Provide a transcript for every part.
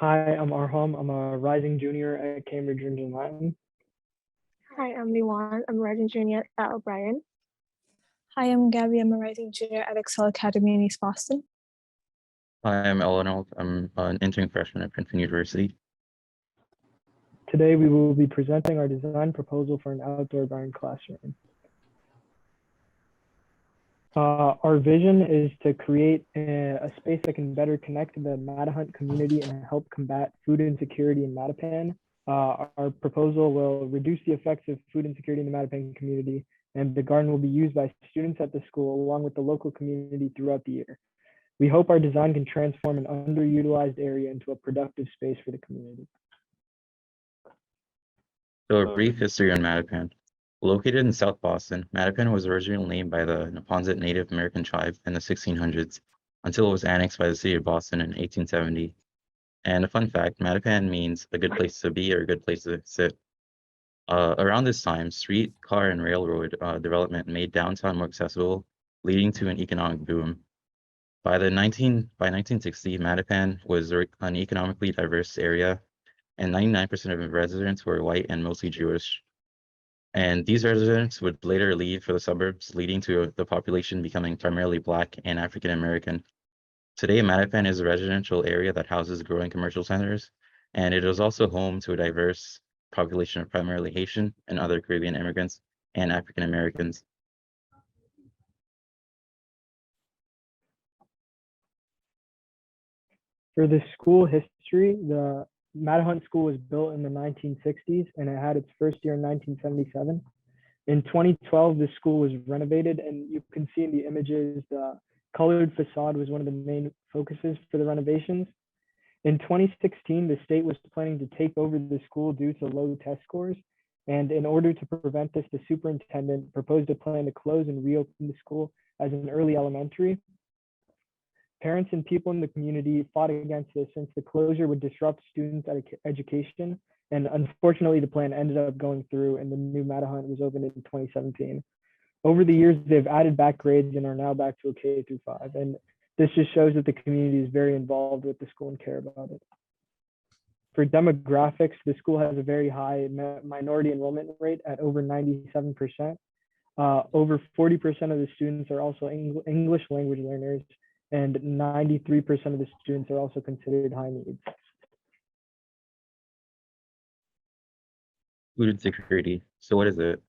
Hi, I'm Arham. I'm a rising junior at Cambridge Engine Latin. Hi, I'm Liwan. I'm a rising junior at O'Brien. Hi, I'm Gabby. I'm a rising junior at Excel Academy in East Boston. Hi, I'm Eleanor. I'm an intern freshman at Princeton University. Today, we will be presenting our design proposal for an outdoor garden classroom. Our vision is to create a space that can better connect the Mattahunt community and help combat food insecurity in Mattapan. Our proposal will reduce the effects of food insecurity in the Mattapan community, and the garden will be used by students at the school along with the local community throughout the year. We hope our design can transform an underutilized area into a productive space for the community. So a brief history on Mattapan. Located in South Boston, Mattapan was originally named by the Neponset Native American tribe in the 1600s until it was annexed by the city of Boston in 1870. And a fun fact, Mattapan means a good place to be or a good place to sit. Around this time, street, car, and railroad development made downtown more accessible, leading to an economic boom. By 1960, Mattapan was an economically diverse area, and 99% of residents were white and mostly Jewish. And these residents would later leave for the suburbs, leading to the population becoming primarily Black and African American. Today, Mattapan is a residential area that houses growing commercial centers, and it is also home to a diverse population of primarily Haitian and other Caribbean immigrants and African Americans. For the school history, the Mattahunt School was built in the 1960s and it had its first year in 1977. In 2012, the school was renovated, and you can see in the images, the colored facade was one of the main focuses for the renovations. In 2016, the state was planning to take over the school due to low test scores. And in order to prevent this, the superintendent proposed a plan to close and reopen the school as an early elementary. Parents and people in the community fought against this since the closure would disrupt students' education. And unfortunately, the plan ended up going through and the new Mattahunt was opened in 2017. Over the years, they've added back grades and are now back to a K-5. And this just shows that the community is very involved with the school and care about it. For demographics, the school has a very high minority enrollment rate at over 97%. Over 40% of the students are also English language learners, and 93% of the students are also considered high needs. Food insecurity. So what is it?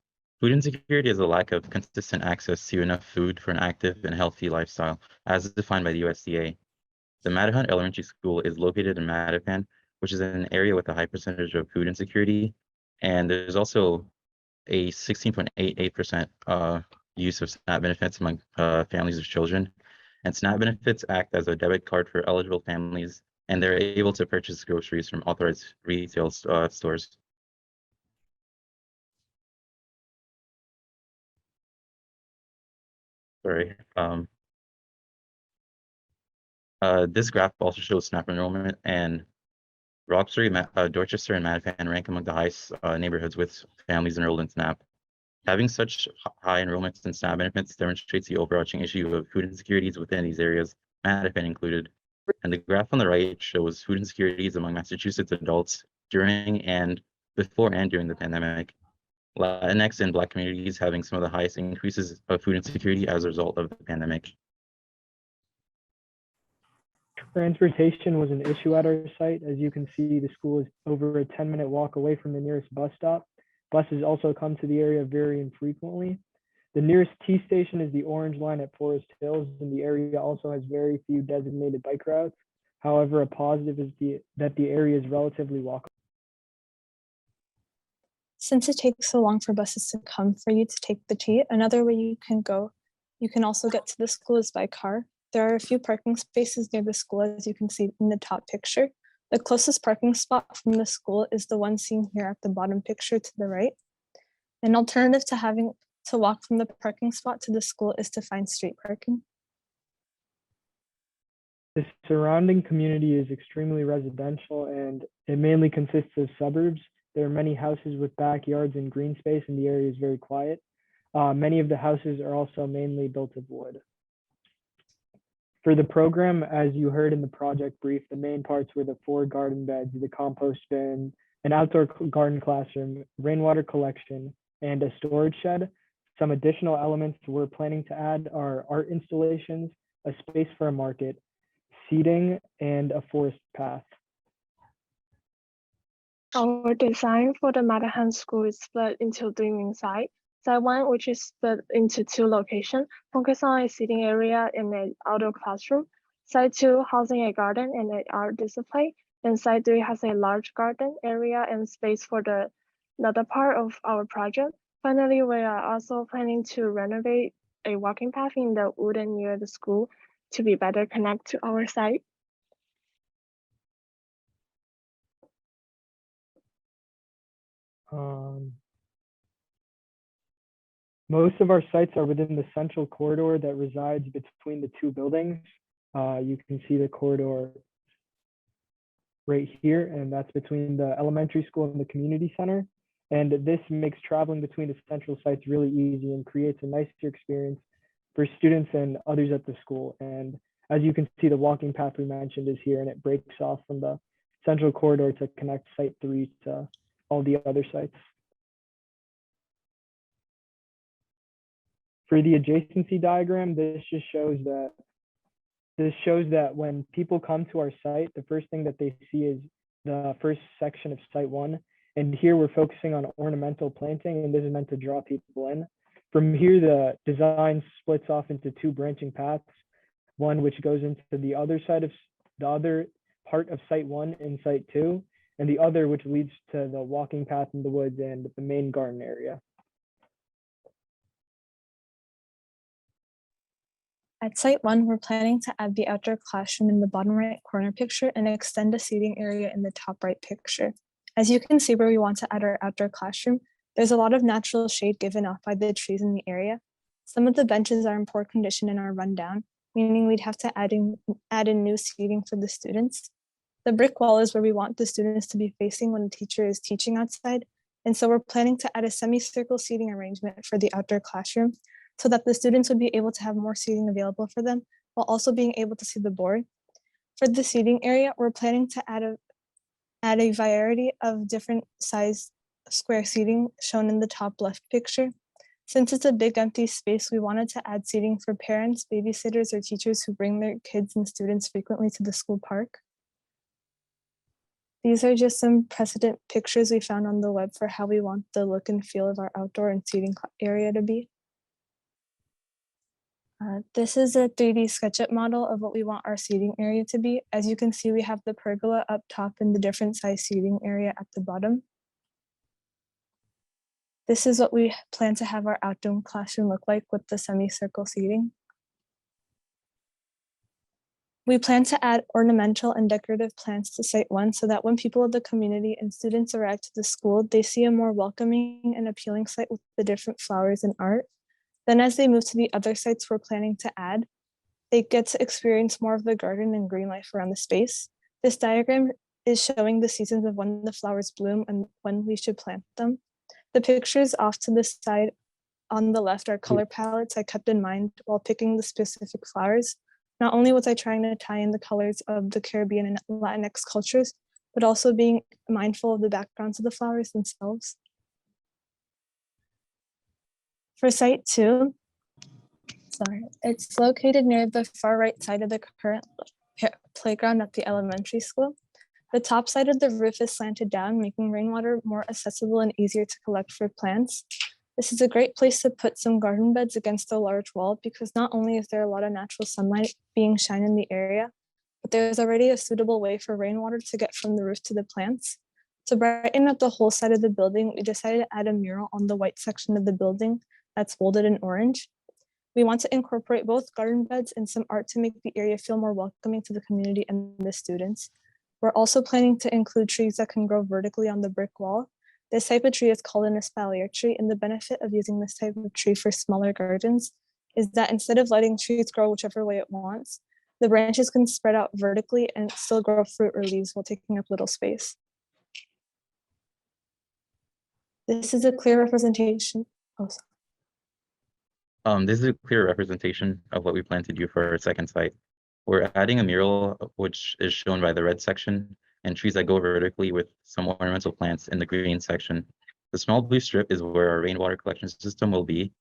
Food insecurity is a lack of consistent access to enough food for an active and healthy lifestyle, as defined by the USDA. The Mattahunt Elementary School is located in Mattapan, which is an area with a high percentage of food insecurity. And there's also a 16.88% use of SNAP benefits among families with children. And SNAP benefits act as a debit card for eligible families, and they're able to purchase groceries from authorized retail stores. Sorry. This graph also shows SNAP enrollment, and Roxbury, Dorchester, and Mattapan rank among the highest neighborhoods with families enrolled in SNAP. Having such high enrollments in SNAP benefits demonstrates the overarching issue of food insecurities within these areas, Mattapan included. And the graph on the right shows food insecurities among Massachusetts adults before and during the pandemic. Latinx and Black communities having some of the highest increases of food insecurity as a result of the pandemic. Transportation was an issue at our site. As you can see, the school is over a 10-minute walk away from the nearest bus stop. Buses also come to the area very infrequently. The nearest T station is the Orange Line at Forest Hills, and the area also has very few designated bike routes. However, a positive is that the area is relatively walkable. Since it takes so long for buses to come for you to take the T, another way you can also get to the school is by car. There are a few parking spaces near the school, as you can see in the top picture. The closest parking spot from the school is the one seen here at the bottom picture to the right. An alternative to having to walk from the parking spot to the school is to find street parking. The surrounding community is extremely residential, and it mainly consists of suburbs. There are many houses with backyards and green space, and the area is very quiet. Many of the houses are also mainly built of wood. For the program, as you heard in the project brief, the main parts were the 4 garden beds, the compost bin, an outdoor garden classroom, rainwater collection, and a storage shed. Some additional elements we're planning to add are art installations, a space for a market, seating, and a forest path. Our design for the Madahan School is split into 3 main sites. Site 1, which is split into 2 locations, focus on a seating area and an outdoor classroom. Site 2, housing a garden and an art display. And Site 3 has a large garden area and space for the another part of our project. Finally, we are also planning to renovate a walking path in the wooden near the school to be better connect to our site. Most of our sites are within the central corridor that resides between the 2 buildings. You can see the corridor right here, and that's between the elementary school and the community center. And this makes traveling between the central sites really easy and creates a nicer experience for students and others at the school. And as you can see, the walking path we mentioned is here, and it breaks off from the central corridor to connect Site 3 to all the other sites. For the adjacency diagram, this shows that when people come to our site, the first thing that they see is the first section of Site 1. And here we're focusing on ornamental planting, and this is meant to draw people in. From here, the design splits off into 2 branching paths, one which goes into the other side of the other part of Site 1 and Site 2, and the other which leads to the walking path in the woods and the main garden area. At Site 1, we're planning to add the outdoor classroom in the bottom right corner picture and extend a seating area in the top right picture. As you can see where we want to add our outdoor classroom, there's a lot of natural shade given off by the trees in the area. Some of the benches are in poor condition and are run down, meaning we'd have to add in new seating for the students. The brick wall is where we want the students to be facing when the teacher is teaching outside, and so we're planning to add a semicircle seating arrangement for the outdoor classroom so that the students would be able to have more seating available for them while also being able to see the board. For the seating area, we're planning to add a variety of different size square seating shown in the top left picture. Since it's a big empty space, we wanted to add seating for parents, babysitters, or teachers who bring their kids and students frequently to the school park. These are just some precedent pictures we found on the web for how we want the look and feel of our outdoor and seating area to be. This is a 3D SketchUp model of what we want our seating area to be. As you can see, we have the pergola up top and the different size seating area at the bottom. This is what we plan to have our outdoor classroom look like with the semicircle seating. We plan to add ornamental and decorative plants to Site 1 so that when people of the community and students arrive to the school, they see a more welcoming and appealing site with the different flowers and art. Then as they move to the other sites we're planning to add, they get to experience more of the garden and green life around the space. This diagram is showing the seasons of when the flowers bloom and when we should plant them. The pictures off to the side on the left are color palettes I kept in mind while picking the specific flowers. Not only was I trying to tie in the colors of the Caribbean and Latinx cultures, but also being mindful of the backgrounds of the flowers themselves. For Site 2, it's located near the far right side of the current playground at the elementary school. The top side of the roof is slanted down, making rainwater more accessible and easier to collect for plants. This is a great place to put some garden beds against the large wall because not only is there a lot of natural sunlight being shined in the area, but there's already a suitable way for rainwater to get from the roof to the plants. To brighten up the whole side of the building, we decided to add a mural on the white section of the building that's bolded in orange. We want to incorporate both garden beds and some art to make the area feel more welcoming to the community and the students. We're also planning to include trees that can grow vertically on the brick wall. This type of tree is called an espalier tree, and the benefit of using this type of tree for smaller gardens is that instead of letting trees grow whichever way it wants, the branches can spread out vertically and still grow fruit or leaves while taking up little space. This is a clear representation. Oh, sorry. This is a clear representation of what we plan to do for our second site. We're adding a mural, which is shown by the red section, and trees that go vertically with some ornamental plants in the green section. The small blue strip is where our rainwater collection system will be.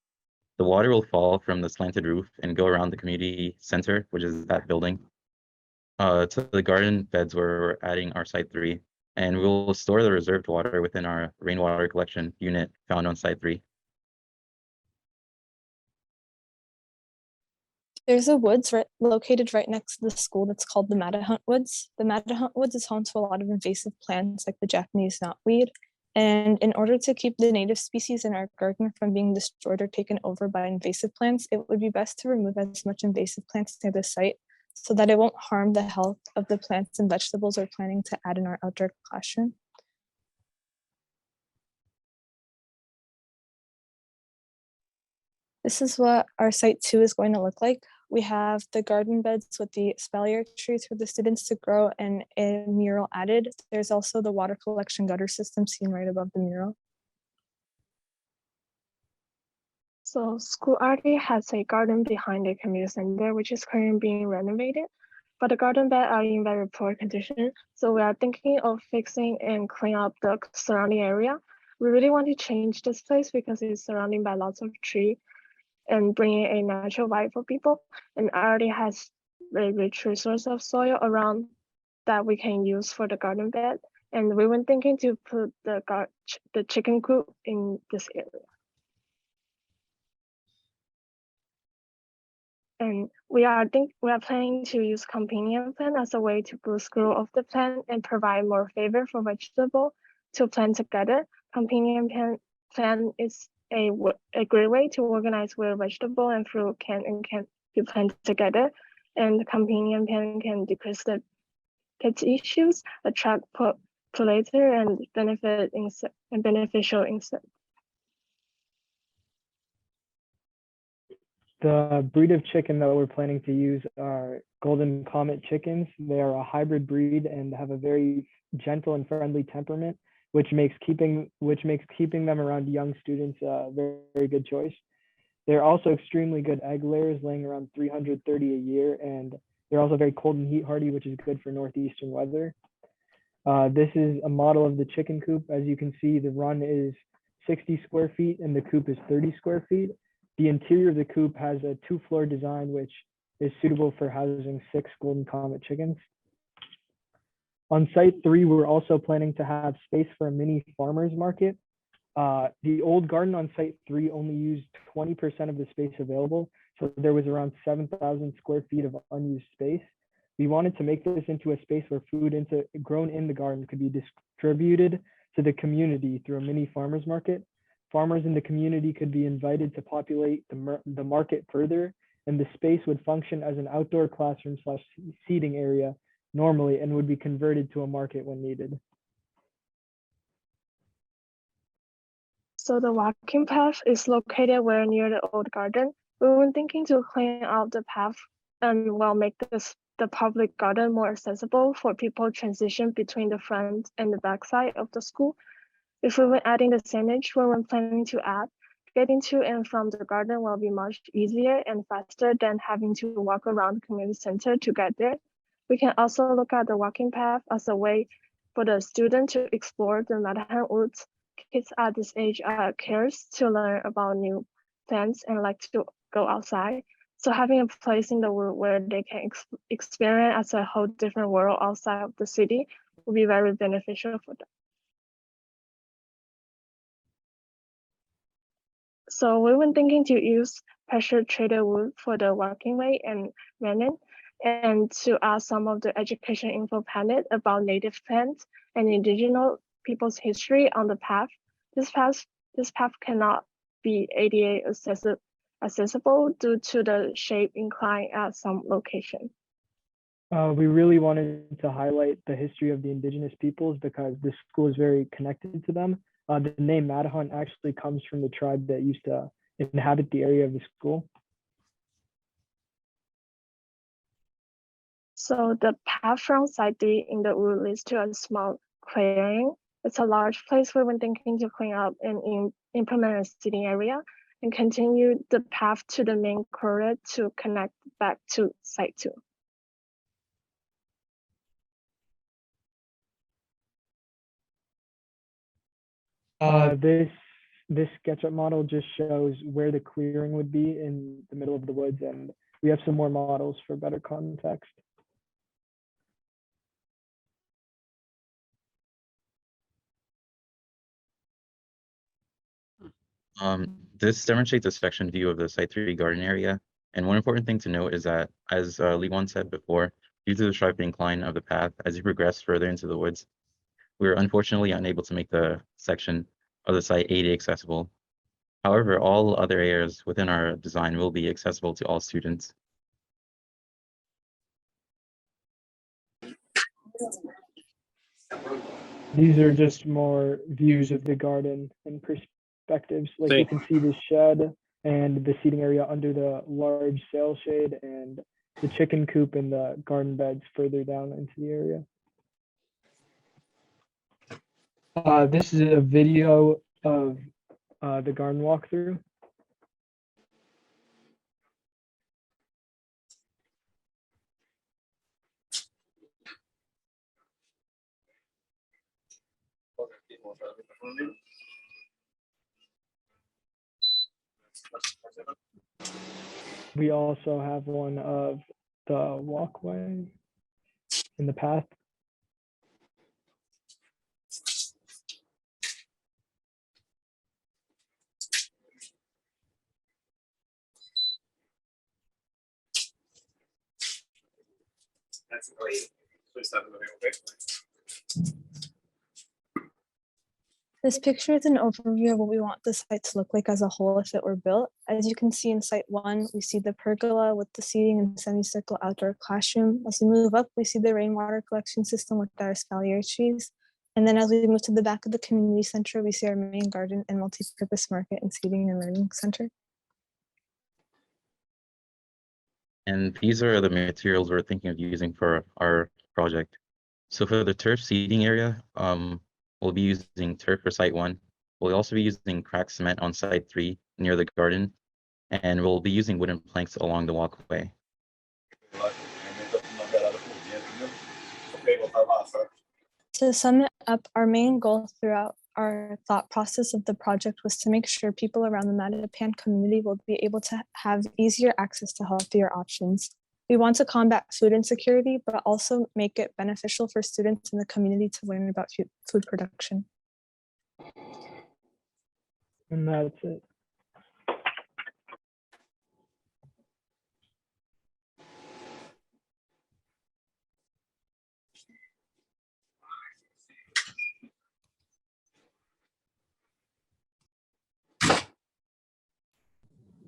The water will fall from the slanted roof and go around the community center, which is that building, to the garden beds where we're adding our site 3. And we'll store the reserved water within our rainwater collection unit found on site 3. There's a woods located right next to the school that's called the Matahunt Woods. The Matahunt Woods is home to a lot of invasive plants like the Japanese knotweed. And in order to keep the native species in our garden from being destroyed or taken over by invasive plants, it would be best to remove as much invasive plants near the site so that it won't harm the health of the plants and vegetables we're planning to add in our outdoor classroom. This is what our site 2 is going to look like. We have the garden beds with the espalier trees for the students to grow and a mural added. There's also the water collection gutter system seen right above the mural. So school already has a garden behind the community center, which is currently being renovated, but the garden bed are in very poor condition. So we are thinking of fixing and clean up the surrounding area. We really want to change this place because it's surrounded by lots of trees and bringing a natural vibe for people, and already has a rich resource of soil around that we can use for the garden bed. And we were thinking to put the chicken coop in this area. And we are planning to use companion plant as a way to boost growth of the plant and provide more favor for vegetable to plant together. Companion plant is a great way to organize where vegetable and fruit can be planted together, and the companion plant can decrease the pest issues, attract pollinator, and beneficial insects. The breed of chicken that we're planning to use are golden comet chickens. They are a hybrid breed and have a very gentle and friendly temperament, which makes keeping them around young students a very, very good choice. They're also extremely good egg layers, laying around 330 a year, and they're also very cold and heat hardy, which is good for northeastern weather. This is a model of the chicken coop. As you can see, the run is 60 square feet and the coop is 30 square feet. The interior of the coop has a 2-floor design, which is suitable for housing 6 golden comet chickens. On site 3, we're also planning to have space for a mini farmer's market. The old garden on site 3 only used 20% of the space available, so there was around 7,000 square feet of unused space. We wanted to make this into a space where food grown in the garden could be distributed to the community through a mini farmer's market. Farmers in the community could be invited to populate the market further, and the space would function as an outdoor classroom / seating area normally and would be converted to a market when needed. So the walking path is located where near the old garden. We were thinking to clean up the path and make the public garden more accessible for people transition between the front and the back side of the school. If we were adding the signage we were planning to add, getting to and from the garden will be much easier and faster than having to walk around the community center to get there. We can also look at the walking path as a way for the student to explore the Matahunt Woods. Kids at this age are curious to learn about new plants and like to go outside. So having a place in the world where they can experience as a whole different world outside of the city will be very beneficial for them. So we were thinking to use pressure-treated wood for the walking way and railing, and to add some of the education info panel about native plants and indigenous people's history on the path. This path cannot be ADA accessible due to the shape incline at some location. We really wanted to highlight the history of the indigenous peoples because the school is very connected to them. The name Matahunt actually comes from the tribe that used to inhabit the area of the school. So the path from side 3 in the wood leads to a small clearing. It's a large place we were thinking to clean up and implement a seating area and continue the path to the main corridor to connect back to site 2. This SketchUp model just shows where the clearing would be in the middle of the woods, and we have some more models for better context. This demonstrates a section view of the Site 3 garden area. And one important thing to note is that, as Lee Wan said before, due to the sharp incline of the path, as you progress further into the woods, we were unfortunately unable to make the section of the site ADA accessible. However, all other areas within our design will be accessible to all students. These are just more views of the garden and perspectives. Like you can see the shed and the seating area under the large sail shade, and the chicken coop and the garden beds further down into the area. This is a video of the garden walkthrough. We also have one of the walkway in the path. This picture is an overview of what we want the site to look like as a whole if it were built. As you can see in site 1, we see the pergola with the seating and semicircle outdoor classroom. As we move up, we see the rainwater collection system with our espalier trees. And then as we move to the back of the community center, we see our main garden and multi-purpose market and seating and learning center. And these are the materials we're thinking of using for our project. So for the turf seating area, we'll be using turf for site 1. We'll also be using cracked cement on site 3 near the garden, and we'll be using wooden planks along the walkway. To sum it up, our main goal throughout our thought process of the project was to make sure people around the Mattapan community will be able to have easier access to healthier options. We want to combat food insecurity, but also make it beneficial for students in the community to learn about food production. And that's it.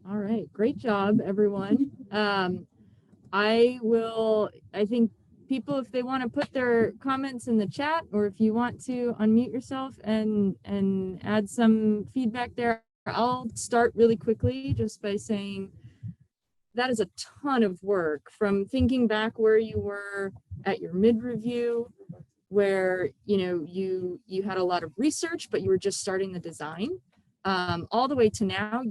All right, great job, everyone. I think people, if they want to put their comments in the chat, or if you want to unmute yourself and add some feedback there, I'll start really quickly just by saying that is a ton of work, from thinking back where you were at your mid-review, where you had a lot of research, but you were just starting the design, all the way to now.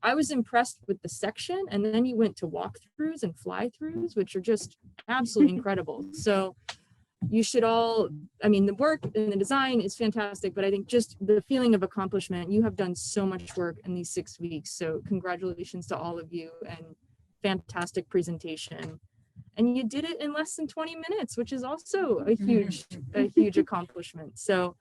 I was impressed with the section, and then you went to walkthroughs and fly-throughs, which are just absolutely incredible. So you should all, the work and the design is fantastic, but I think just the feeling of accomplishment, you have done so much work in these 6 weeks. So congratulations to all of you, and fantastic presentation. And you did it in less than 20 minutes, which is also a huge accomplishment. So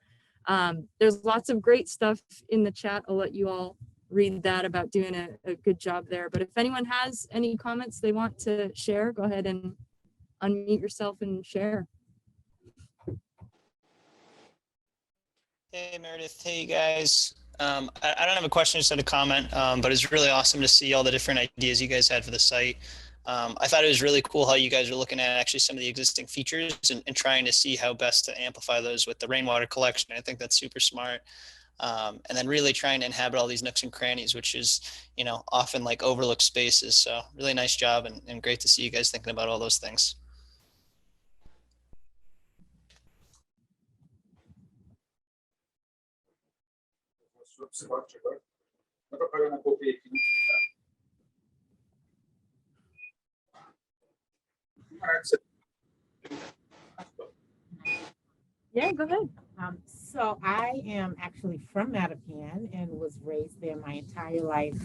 there's lots of great stuff in the chat. I'll let you all read that about doing a good job there. But if anyone has any comments they want to share, go ahead and unmute yourself and share. Hey Meredith, hey guys. I don't have a question, just had a comment, but it's really awesome to see all the different ideas you guys had for the site. I thought it was really cool how you guys were looking at actually some of the existing features and trying to see how best to amplify those with the rainwater collection. I think that's super smart. And then really trying to inhabit all these nooks and crannies, which is, often like overlooked spaces. So really nice job, and great to see you guys thinking about all those things. Yeah, go ahead. So I am actually from Mattapan and was raised there my entire life.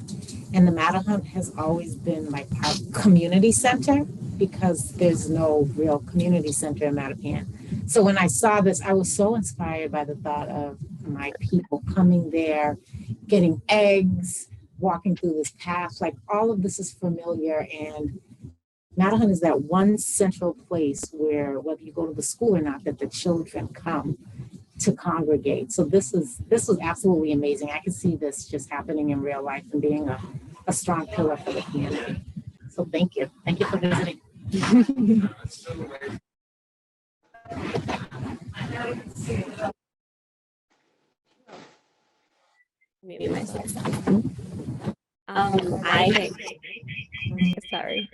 And the Mattapan has always been like our community center because there's no real community center in Mattapan. So when I saw this, I was so inspired by the thought of my people coming there, getting eggs, walking through this path. Like all of this is familiar, and Mattapan is that one central place where whether you go to the school or not, that the children come to congregate. So this was absolutely amazing. I can see this just happening in real life and being a strong pillar for the community. So thank you. Thank you for visiting. Maybe myself. I think, sorry.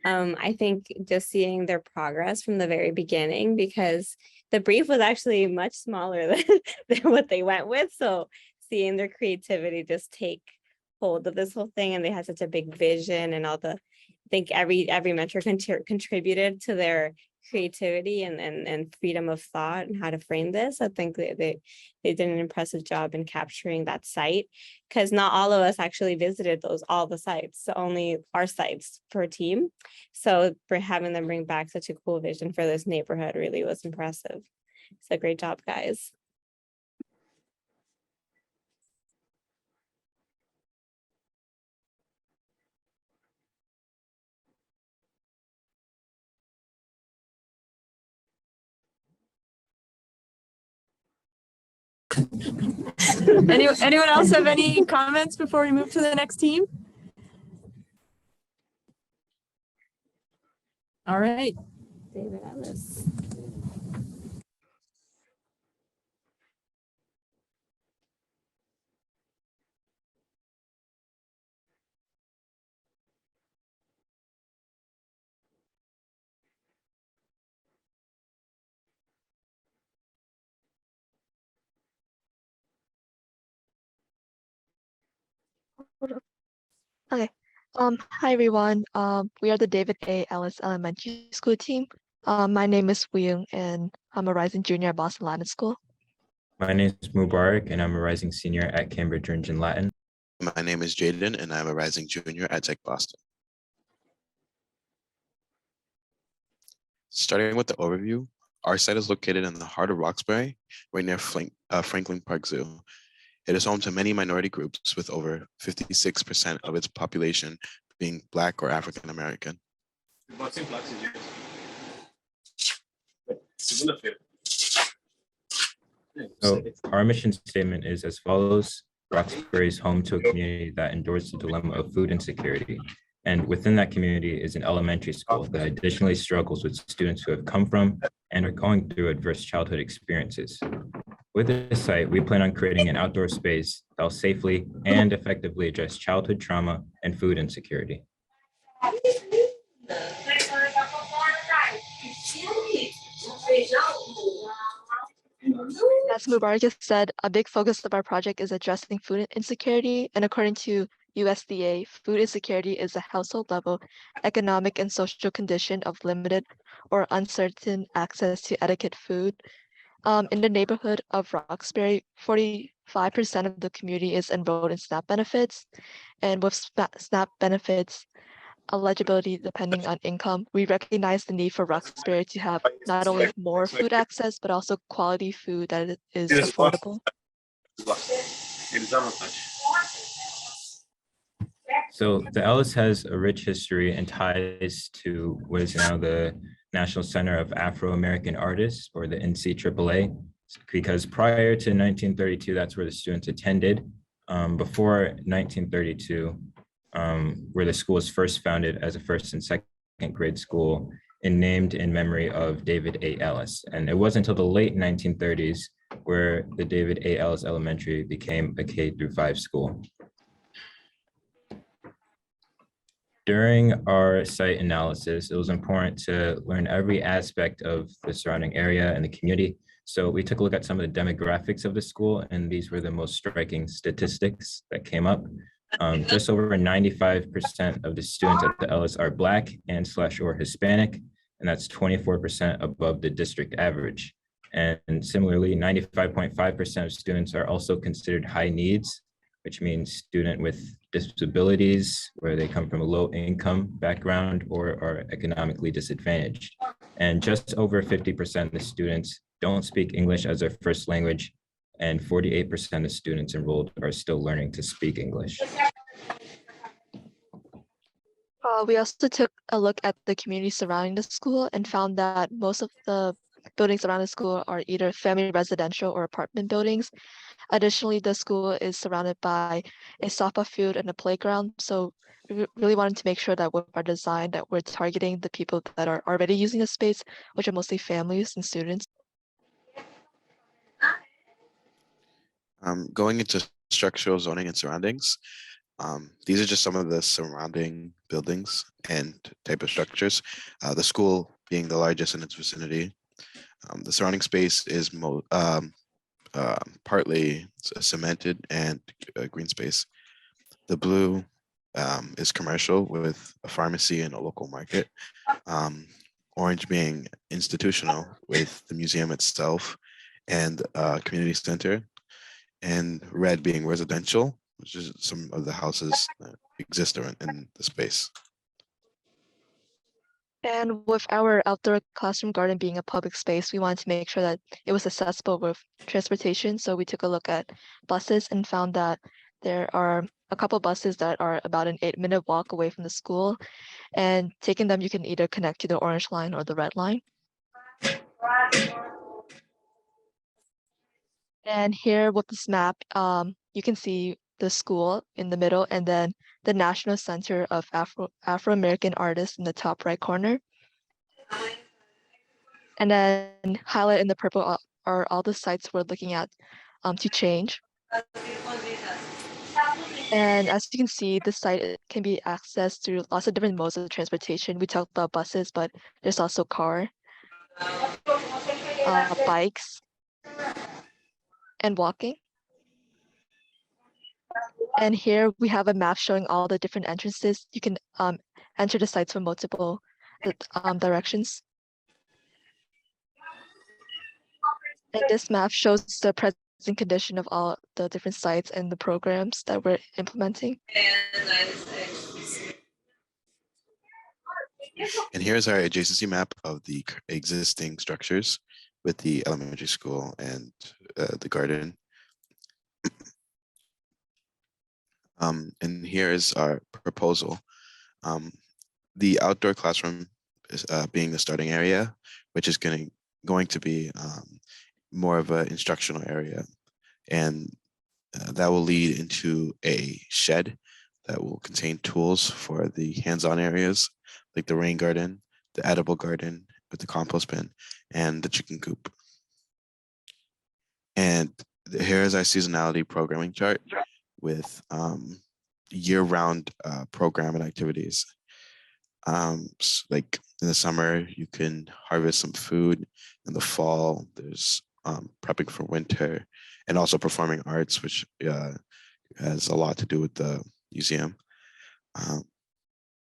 I think just seeing their progress from the very beginning, because the brief was actually much smaller than what they went with. So seeing their creativity just take hold of this whole thing, and they had such a big vision, and I think every mentor contributed to their creativity and freedom of thought and how to frame this. I think they did an impressive job in capturing that site, because not all of us actually visited all the sites, only our sites per team. So for having them bring back such a cool vision for this neighborhood really was impressive. So great job, guys. Anyone else have any comments before we move to the next team? All right. David Ellis. Okay. Hi everyone. We are the David A. Ellis Elementary School team. My name is Wiyung and I'm a rising junior at Boston Latin School. My name is Mubarak, and I'm a rising senior at Cambridge Ringen Latin. My name is Jaden, and I'm a rising junior at Tech Boston. Starting with the overview, our site is located in the heart of Roxbury, right near Franklin Park Zoo. It is home to many minority groups, with over 56% of its population being Black or African American. So our mission statement is as follows: Roxbury is home to a community that endures the dilemma of food insecurity. And within that community is an elementary school that additionally struggles with students who have come from and are going through adverse childhood experiences. With this site, we plan on creating an outdoor space that will safely and effectively address childhood trauma and food insecurity. As Mubarak just said, a big focus of our project is addressing food insecurity, and according to USDA, food insecurity is a household level economic and social condition of limited or uncertain access to adequate food. In the neighborhood of Roxbury, 45% of the community is enrolled in SNAP benefits, and with SNAP benefits eligibility depending on income, we recognize the need for Roxbury to have not only more food access, but also quality food that is affordable. So the Ellis has a rich history and ties to what is now the National Center of Afro-American Artists, or the NCAAA, because prior to 1932, that's where the students attended. Before 1932, where the school was first founded as a first and second grade school and named in memory of David A. Ellis. And it wasn't until the late 1930s where the David A. Ellis Elementary became a K-5 school. During our site analysis, it was important to learn every aspect of the surrounding area and the community. So we took a look at some of the demographics of the school, and these were the most striking statistics that came up. Just over 95% of the students at the Ellis are Black and/or Hispanic, and that's 24% above the district average. And similarly, 95.5% of students are also considered high needs, which means student with disabilities, where they come from a low income background or are economically disadvantaged. And just over 50% of the students don't speak English as their first language, and 48% of students enrolled are still learning to speak English. We also took a look at the community surrounding the school and found that most of the buildings around the school are either family residential or apartment buildings. Additionally, the school is surrounded by a softball field and a playground. So we really wanted to make sure that with our design that we're targeting the people that are already using the space, which are mostly families and students. Going into structural zoning and surroundings, these are just some of the surrounding buildings and type of structures. The school being the largest in its vicinity. The surrounding space is partly cemented and green space. The blue is commercial with a pharmacy and a local market. Orange being institutional with the museum itself and a community center. And red being residential, which is some of the houses that exist in the space. And with our outdoor classroom garden being a public space, we wanted to make sure that it was accessible with transportation. So we took a look at buses and found that there are a couple buses that are about an 8-minute walk away from the school. And taking them, you can either connect to the orange line or the red line. And here with this map, you can see the school in the middle and then the National Center of Afro-American Artists in the top right corner. And then highlighted in the purple are all the sites we're looking at to change. And as you can see, the site can be accessed through lots of different modes of transportation. We talked about buses, but there's also car, bikes, and walking. And here we have a map showing all the different entrances. You can enter the sites from multiple directions. And this map shows the present condition of all the different sites and the programs that we're implementing. And here's our adjacency map of the existing structures with the elementary school and the garden. And here is our proposal. The outdoor classroom is being the starting area, which is going to be more of an instructional area. And that will lead into a shed that will contain tools for the hands-on areas, like the rain garden, the edible garden with the compost bin, and the chicken coop. And here is our seasonality programming chart with year-round program and activities. Like in the summer, you can harvest some food. In the fall, there's prepping for winter, and also performing arts, which has a lot to do with the museum.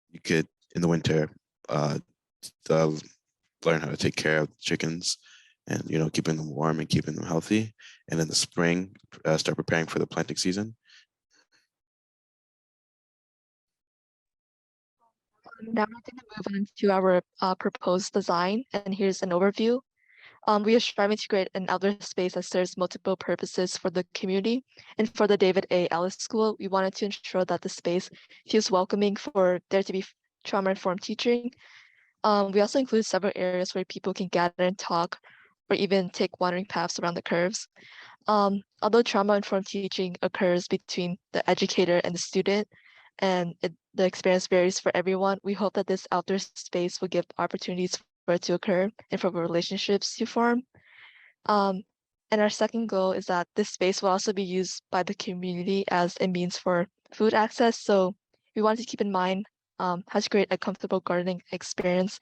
You could, in the winter, learn how to take care of chickens and, keeping them warm and keeping them healthy. And in the spring, start preparing for the planting season. Now we're going to move on to our proposed design, and here's an overview. We are striving to create an outdoor space that serves multiple purposes for the community. And for the David A. Ellis School, we wanted to ensure that the space feels welcoming for there to be trauma-informed teaching. We also include several areas where people can gather and talk, or even take wandering paths around the curves. Although trauma-informed teaching occurs between the educator and the student, and the experience varies for everyone, we hope that this outdoor space will give opportunities for it to occur and for relationships to form. And our second goal is that this space will also be used by the community as a means for food access. So we want to keep in mind how to create a comfortable gardening experience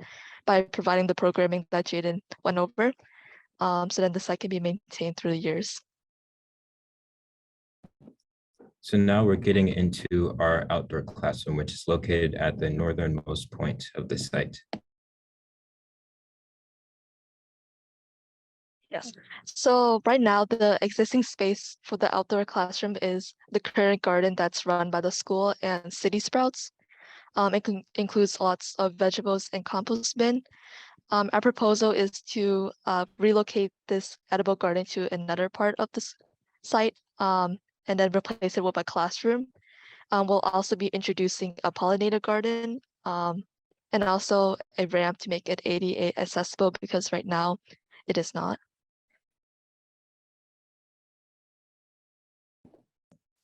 by providing the programming that Jaden went over, so then the site can be maintained through the years. So now we're getting into our outdoor classroom, which is located at the northernmost point of the site. Yes. So right now, the existing space for the outdoor classroom is the current garden that's run by the school and city sprouts. It includes lots of vegetables and compost bin. Our proposal is to relocate this edible garden to another part of this site and then replace it with a classroom. We'll also be introducing a pollinator garden and also a ramp to make it ADA accessible because right now it is not.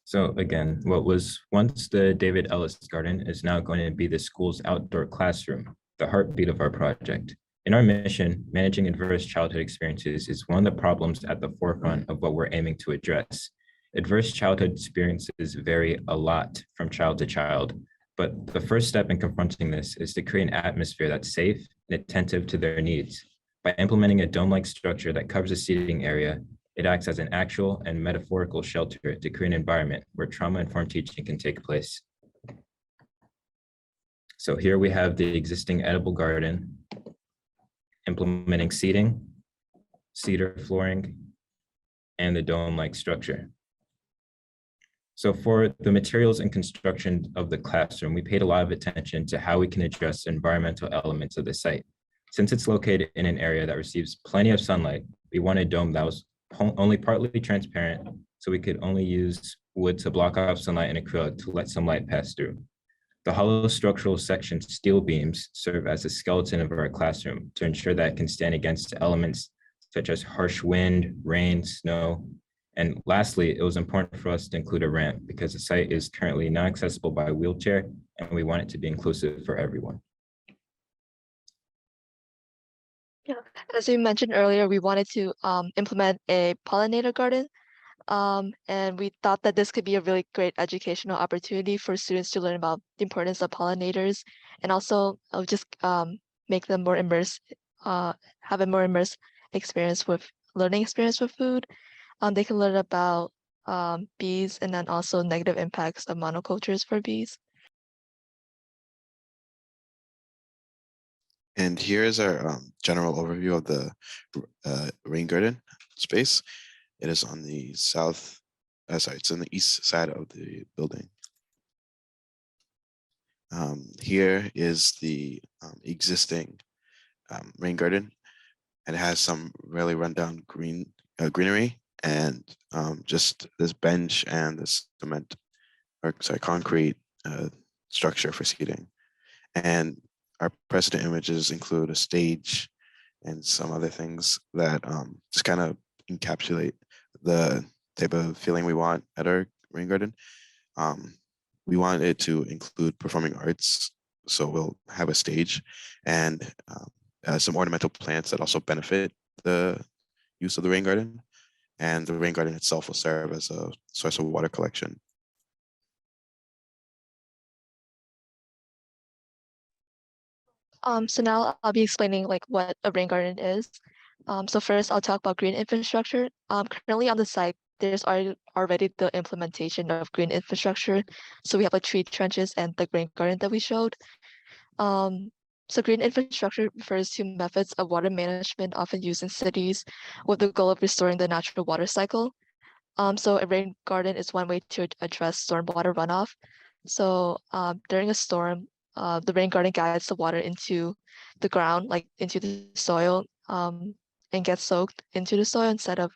So again, what was once the David Ellis Garden is now going to be the school's outdoor classroom, the heartbeat of our project. In our mission, managing adverse childhood experiences is one of the problems at the forefront of what we're aiming to address. Adverse childhood experiences vary a lot from child to child, but the first step in confronting this is to create an atmosphere that's safe and attentive to their needs. By implementing a dome-like structure that covers a seating area, it acts as an actual and metaphorical shelter to create an environment where trauma-informed teaching can take place. So here we have the existing edible garden, implementing seating, cedar flooring, and the dome-like structure. So for the materials and construction of the classroom, we paid a lot of attention to how we can address environmental elements of the site. Since it's located in an area that receives plenty of sunlight, we want a dome that was only partly transparent, so we could only use wood to block off sunlight and acrylic to let some light pass through. The hollow structural section steel beams serve as a skeleton of our classroom to ensure that it can stand against elements such as harsh wind, rain, snow. And lastly, it was important for us to include a ramp because the site is currently not accessible by wheelchair, and we want it to be inclusive for everyone. Yeah, as you mentioned earlier, we wanted to implement a pollinator garden. And we thought that this could be a really great educational opportunity for students to learn about the importance of pollinators and also just make them more immersed, have a more immersed experience with learning experience with food. They can learn about bees and then also negative impacts of monocultures for bees. And here is our general overview of the rain garden space. It is on the it's on the east side of the building. Here is the existing rain garden, and it has some really rundown greenery and just this bench and this concrete structure for seating. And our precedent images include a stage and some other things that just kind of encapsulate the type of feeling we want at our rain garden. We want it to include performing arts, so we'll have a stage and some ornamental plants that also benefit the use of the rain garden. And the rain garden itself will serve as a source of water collection. So now I'll be explaining like what a rain garden is. So first I'll talk about green infrastructure. Currently on the site, there's already the implementation of green infrastructure. So we have like tree trenches and the rain garden that we showed. So green infrastructure refers to methods of water management often used in cities with the goal of restoring the natural water cycle. So a rain garden is one way to address stormwater runoff. So during a storm, the rain garden guides the water into the ground, like into the soil, and gets soaked into the soil instead of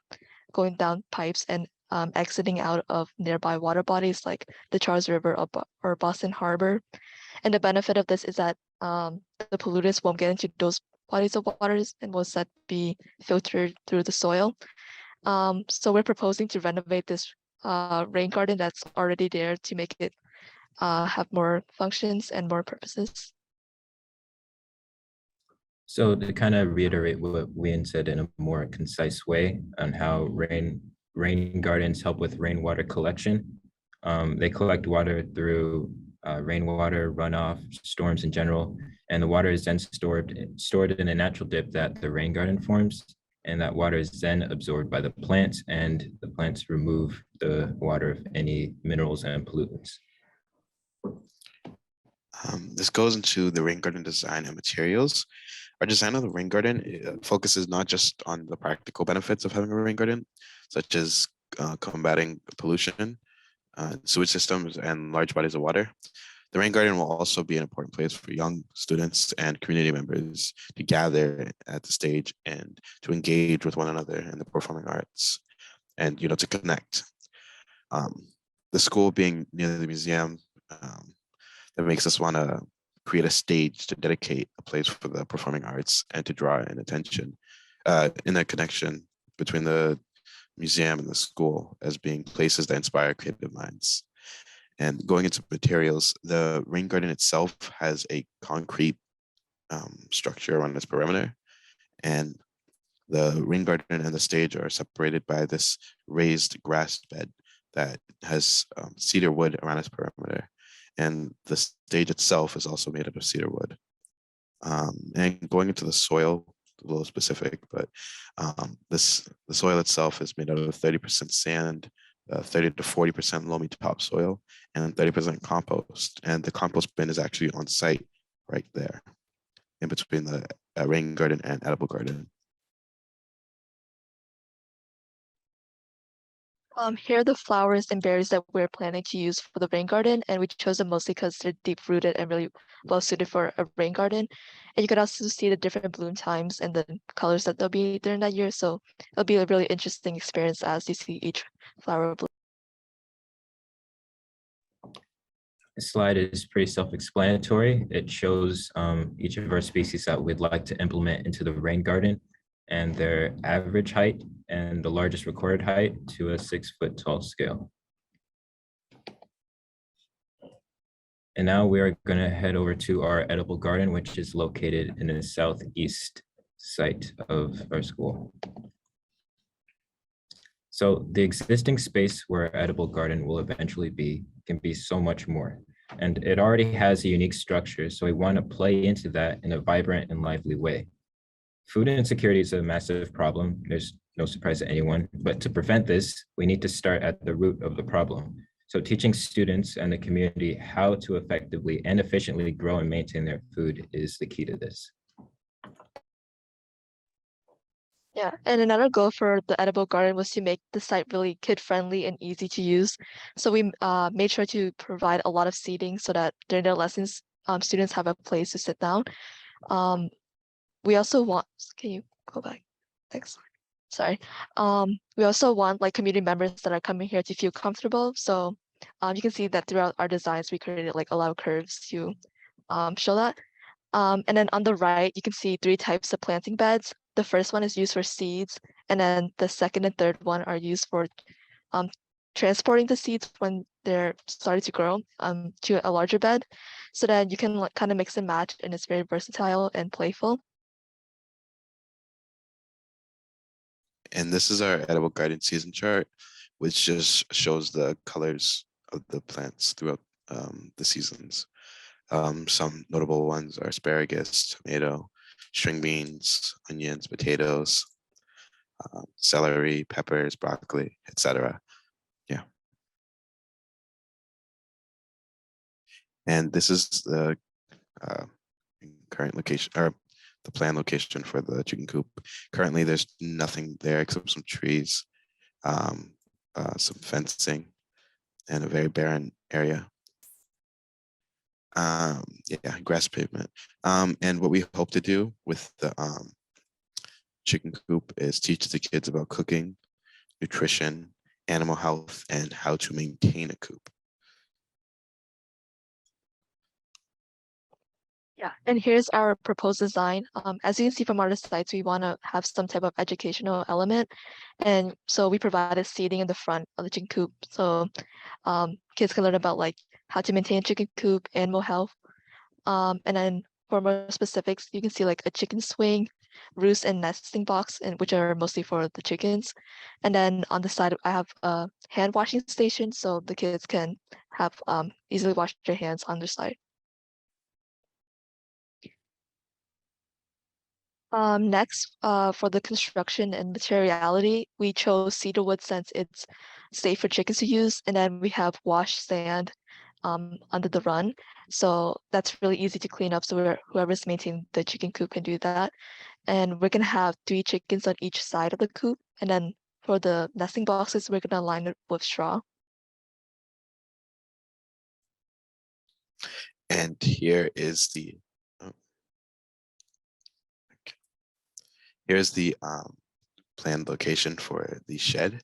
going down pipes and exiting out of nearby water bodies like the Charles River or Boston Harbor. And the benefit of this is that the pollutants won't get into those bodies of waters and will instead be filtered through the soil. So we're proposing to renovate this rain garden that's already there to make it have more functions and more purposes. So to kind of reiterate what Wayne said in a more concise way on how rain gardens help with rainwater collection. They collect water through rainwater, runoff, storms in general, and the water is then stored in a natural dip that the rain garden forms, and that water is then absorbed by the plants, and the plants remove the water of any minerals and pollutants. This goes into the rain garden design and materials. Our design of the rain garden focuses not just on the practical benefits of having a rain garden, such as combating pollution, sewage systems, and large bodies of water. The rain garden will also be an important place for young students and community members to gather at the stage and to engage with one another in the performing arts and, to connect. The school being near the museum, that makes us want to create a stage to dedicate a place for the performing arts and to draw in attention in that connection between the museum and the school as being places that inspire creative minds. And going into materials, the rain garden itself has a concrete structure around its perimeter, and the rain garden and the stage are separated by this raised grass bed that has cedar wood around its perimeter. And the stage itself is also made out of cedar wood. And going into the soil, a little specific, but the soil itself is made out of 30% sand, 30 to 40% loamy topsoil, and 30% compost. And the compost bin is actually on site right there in between the rain garden and edible garden. Here are the flowers and berries that we're planning to use for the rain garden, and we chose them mostly because they're deep-rooted and really well suited for a rain garden. And you can also see the different bloom times and the colors that they'll be during that year. So it'll be a really interesting experience as you see each flower bloom. This slide is pretty self-explanatory. It shows each of our species that we'd like to implement into the rain garden and their average height and the largest recorded height to a 6-foot tall scale. And now we are going to head over to our edible garden, which is located in the southeast site of our school. So the existing space where our edible garden will eventually be can be so much more. And it already has a unique structure, so we want to play into that in a vibrant and lively way. Food insecurity is a massive problem. There's no surprise to anyone, but to prevent this, we need to start at the root of the problem. So teaching students and the community how to effectively and efficiently grow and maintain their food is the key to this. Yeah, and another goal for the edible garden was to make the site really kid-friendly and easy to use. So we made sure to provide a lot of seating so that during their lessons, students have a place to sit down. We also want, can you go back? Next slide. Sorry. We also want like community members that are coming here to feel comfortable. So you can see that throughout our designs, we created like a lot of curves to show that. And then on the right, you can see 3 types of planting beds. The first one is used for seeds, and then the second and third one are used for transporting the seeds when they're starting to grow to a larger bed, so that you can like, kind of mix and match, and it's very versatile and playful. And this is our edible garden season chart, which just shows the colors of the plants throughout the seasons. Some notable ones are asparagus, tomato, string beans, onions, potatoes, celery, peppers, broccoli, etc. Yeah. And this is the current location, or the planned location for the chicken coop. Currently, there's nothing there except some trees, some fencing, and a very barren area. Yeah, grass pavement. And what we hope to do with the chicken coop is teach the kids about cooking, nutrition, animal health, and how to maintain a coop. Yeah, and here's our proposed design. As you can see from our sites, we want to have some type of educational element. And so we provided seating in the front of the chicken coop. So kids can learn about like how to maintain a chicken coop, animal health. And then for more specifics, you can see like a chicken swing, roost and nesting box, and which are mostly for the chickens. And then on the side, I have a hand washing station, so the kids can have easily wash their hands on their side. Next, for the construction and materiality, we chose cedar wood since it's safe for chickens to use, and then we have washed sand under the run. So that's really easy to clean up. So whoever's maintaining the chicken coop can do that. And we're gonna have 3 chickens on each side of the coop. And then for the nesting boxes, we're gonna line it with straw. And here is the here's the planned location for the shed,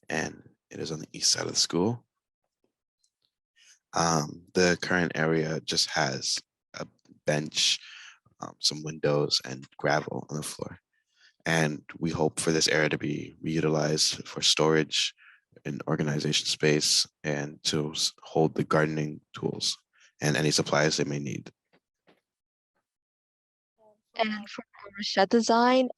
and it is on the east side of the school. The current area just has a bench, some windows, and gravel on the floor. And we hope for this area to be reutilized for storage and organization space, and to hold the gardening tools and any supplies they may need. And for our shed design,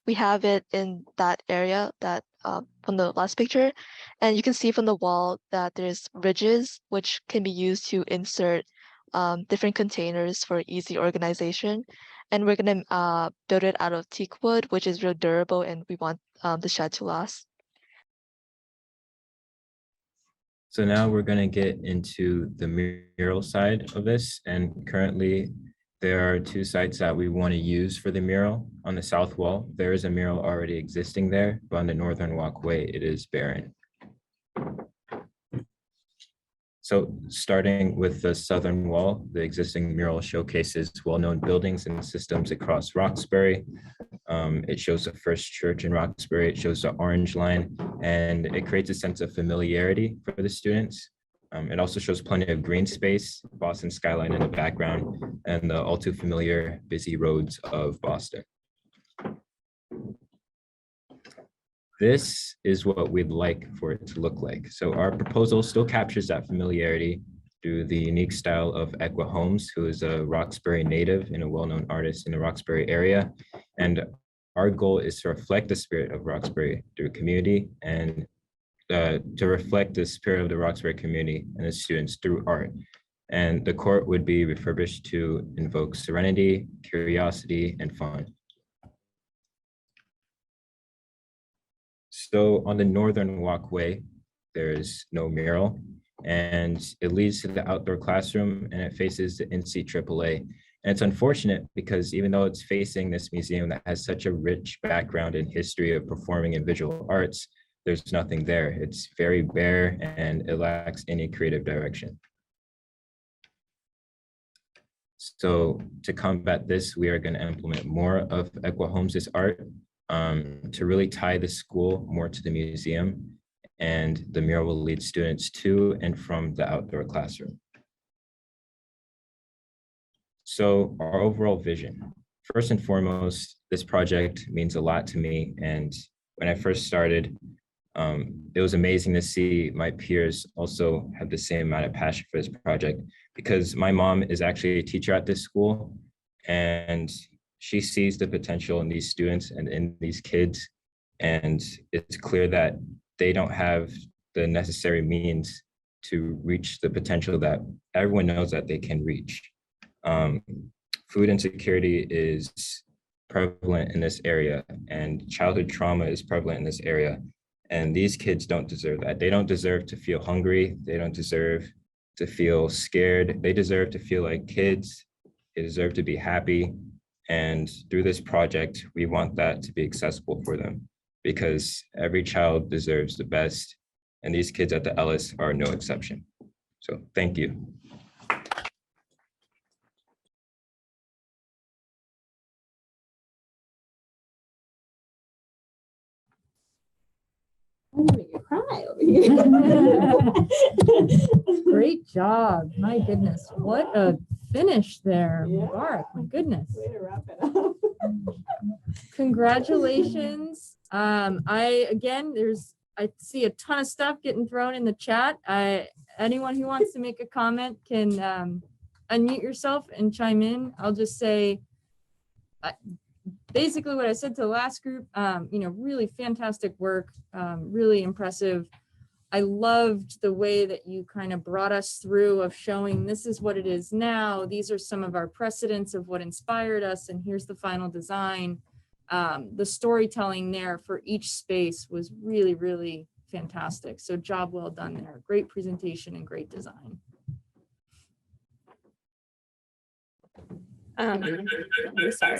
we have it in that area that from the last picture, and you can see from the wall that there's ridges which can be used to insert different containers for easy organization. And we're gonna build it out of teak wood, which is real durable, and we want the shed to last. So now we're going to get into the mural side of this. And currently there are 2 sites that we want to use for the mural. On the south wall, there is a mural already existing there, but on the northern walkway, it is barren. So starting with the southern wall, the existing mural showcases well-known buildings and systems across Roxbury. It shows the first church in Roxbury, it shows the orange line, and it creates a sense of familiarity for the students. It also shows plenty of green space, Boston skyline in the background, and the all too familiar busy roads of Boston. This is what we'd like for it to look like. So our proposal still captures that familiarity through the unique style of Equa Holmes, who is a Roxbury native and a well-known artist in the Roxbury area. And our goal is to reflect the spirit of Roxbury through community, and to reflect the spirit of the Roxbury community and the students through art. And the court would be refurbished to invoke serenity, curiosity, and fun. So on the northern walkway, there's no mural, and it leads to the outdoor classroom, and it faces the NC AAA. And it's unfortunate because even though it's facing this museum that has such a rich background and history of performing and visual arts, there's nothing there. It's very bare and it lacks any creative direction. So to combat this, we are going to implement more of Equa Holmes's art to really tie the school more to the museum, and the mural will lead students to and from the outdoor classroom. So our overall vision, first and foremost, this project means a lot to me. And when I first started, it was amazing to see my peers also have the same amount of passion for this project, because my mom is actually a teacher at this school, and she sees the potential in these students and in these kids. And it's clear that they don't have the necessary means to reach the potential that everyone knows that they can reach. Food insecurity is prevalent in this area, and childhood trauma is prevalent in this area. And these kids don't deserve that. They don't deserve to feel hungry. They don't deserve to feel scared. They deserve to feel like kids. They deserve to be happy. And through this project, we want that to be accessible for them, because every child deserves the best. And these kids at the Ellis are no exception. So thank you. I'm gonna make you cry over here. Great job. My goodness. What a finish there. Yeah. Mubarak, my goodness. Way to wrap it up. Congratulations. I see a ton of stuff getting thrown in the chat. Anyone who wants to make a comment can unmute yourself and chime in. I'll just say basically what I said to the last group, really fantastic work, really impressive. I loved the way that you kind of brought us through of showing this is what it is now. These are some of our precedents of what inspired us, and here's the final design. The storytelling there for each space was really, really fantastic. So job well done there. Great presentation and great design. I'm sorry.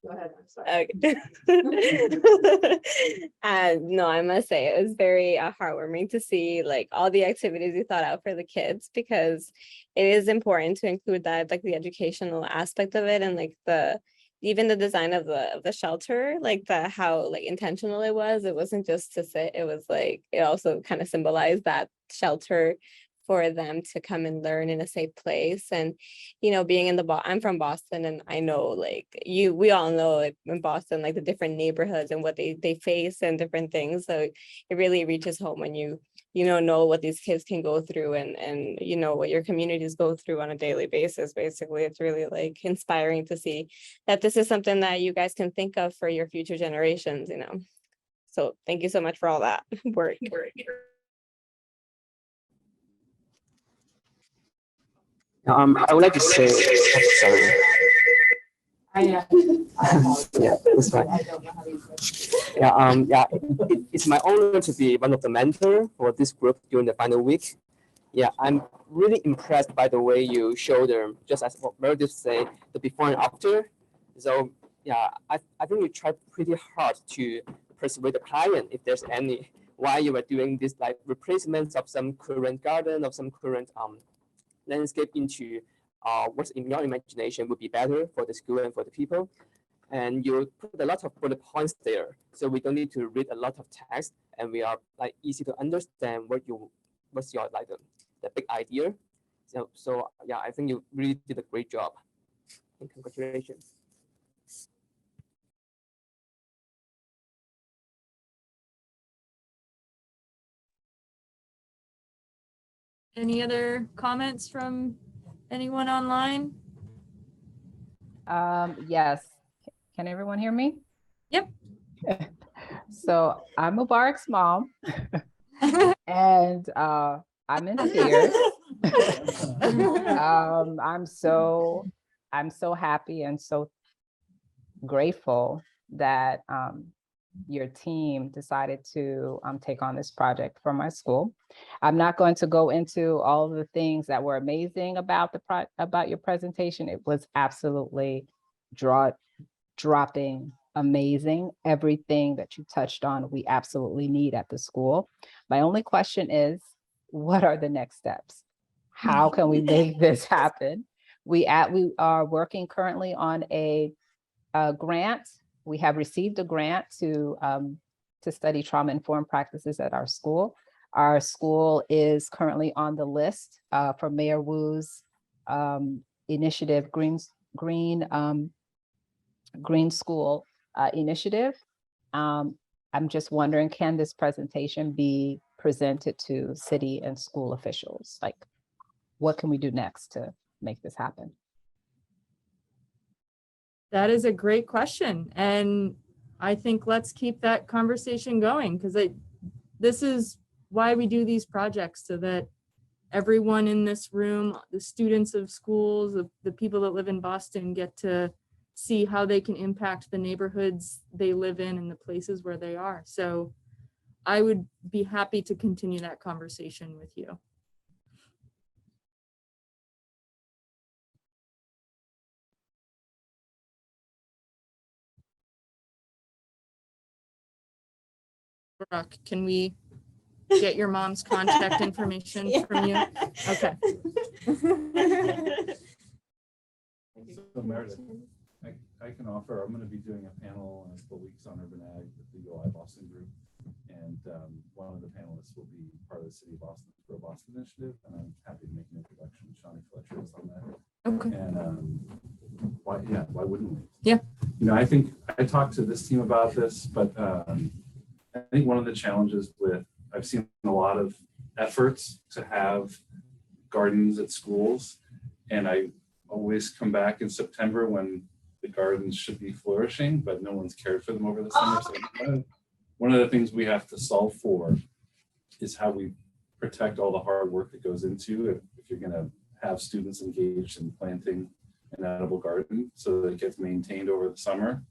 Go ahead. I'm sorry. Okay. No, I must say it was very heartwarming to see like all the activities you thought out for the kids, because it is important to include that, like the educational aspect of it, and like even the design of the shelter, like how like intentional it was. It wasn't just to sit, it was like it also kind of symbolized that shelter for them to come and learn in a safe place. And being in I'm from Boston, and I know like we all know like in Boston, like the different neighborhoods and what they face and different things. So it really reaches home when you know what these kids can go through, and what your communities go through on a daily basis. Basically, it's really like inspiring to see that this is something that you guys can think of for your future generations. So thank you so much for all that work. I would like to say, sorry. Yeah, that's fine. It's my honor to be one of the mentors for this group during the final week. Yeah, I'm really impressed by the way you show them, just as what Meredith said, the before and after. So yeah, I think you tried pretty hard to persuade the client, if there's any, why you were doing this like replacements of some current garden, of some current landscape into what's in your imagination would be better for the school and for the people. And you put a lot of bullet points there, so we don't need to read a lot of text, and we are like easy to understand what's your like the big idea. So yeah, I think you really did a great job. And congratulations. Any other comments from anyone online? Yes. Can everyone hear me? Yep. So I'm Mubarak's mom, and I'm in tears. I'm so happy and so grateful that your team decided to take on this project for my school. I'm not going to go into all of the things that were amazing about about your presentation. It was absolutely dropping amazing. Everything that you touched on, we absolutely need at the school. My only question is, what are the next steps? How can we make this happen? We are working currently on a grant. We have received a grant to study trauma-informed practices at our school. Our school is currently on the list for Mayor Wu's initiative, Green School initiative. I'm just wondering, can this presentation be presented to city and school officials? Like, what can we do next to make this happen? That is a great question. And I think let's keep that conversation going, because this is why we do these projects, so that everyone in this room, the students of schools, the people that live in Boston, get to see how they can impact the neighborhoods they live in and the places where they are. So I would be happy to continue that conversation with you. Brooke, can we get your mom's contact information from you? Okay. So Meredith, I can offer, I'm going to be doing a panel in a couple weeks on urban ag with the UI Boston group. And one of the panelists will be part of the City of Boston's Grow Boston initiative. And I'm happy to make an introduction. Shawnee Fletcher is on that. Okay. And why wouldn't we? Yeah. I think I talked to this team about this, but I think one of the challenges I've seen a lot of efforts to have gardens at schools, and I always come back in September when the gardens should be flourishing, but no one's cared for them over the summer. So one of the things we have to solve for is how we protect all the hard work that goes into it if you're going to have students engaged in planting an edible garden, so that it gets maintained over the summer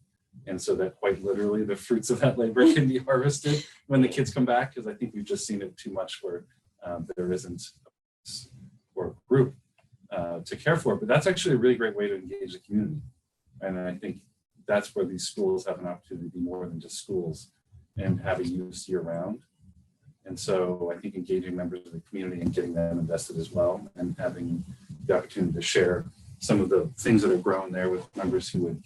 And so that quite literally the fruits of that labor can be harvested when the kids come back, because I think we've just seen it too much where there isn't a place or a group to care for. But that's actually a really great way to engage the community. And I think that's where these schools have an opportunity to be more than just schools and have a use year round. And so I think engaging members of the community and getting them invested as well, and having the opportunity to share some of the things that have grown there with members who would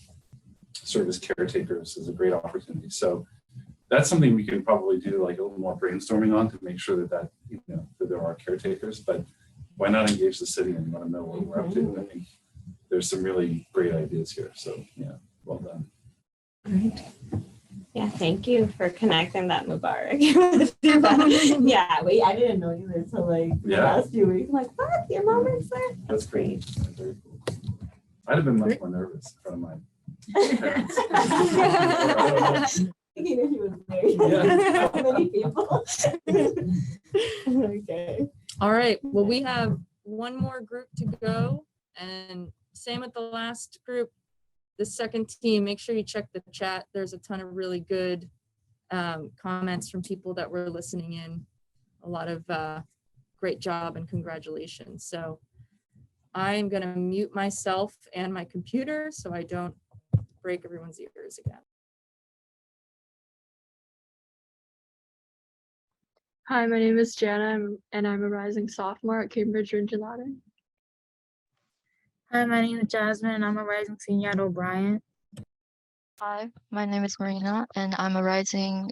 serve as caretakers is a great opportunity. So that's something we could probably do like a little more brainstorming on to make sure that there are caretakers, but why not engage the city and let them know what we're up to? I think there's some really great ideas here. So yeah, well done. Right. Yeah, thank you for connecting that, Mubarak. Yeah, wait, I didn't know you until like the last few weeks. I'm like, what? Your mom works there? That's great. Very cool. I'd have been much more nervous in front of my parents. He was married. Yeah. So many people. Okay. All right. Well, we have one more group to go, and same with the last group. The second team, make sure you check the chat. There's a ton of really good comments from people that were listening in. A lot of great job and congratulations. So I'm going to mute myself and my computer so I don't break everyone's ears again. Hi, my name is Jana, and I'm a rising sophomore at Cambridge Ringelada. Hi, my name is Jasmine, and I'm a rising senior at O'Brien. Hi, my name is Marina, and I'm a rising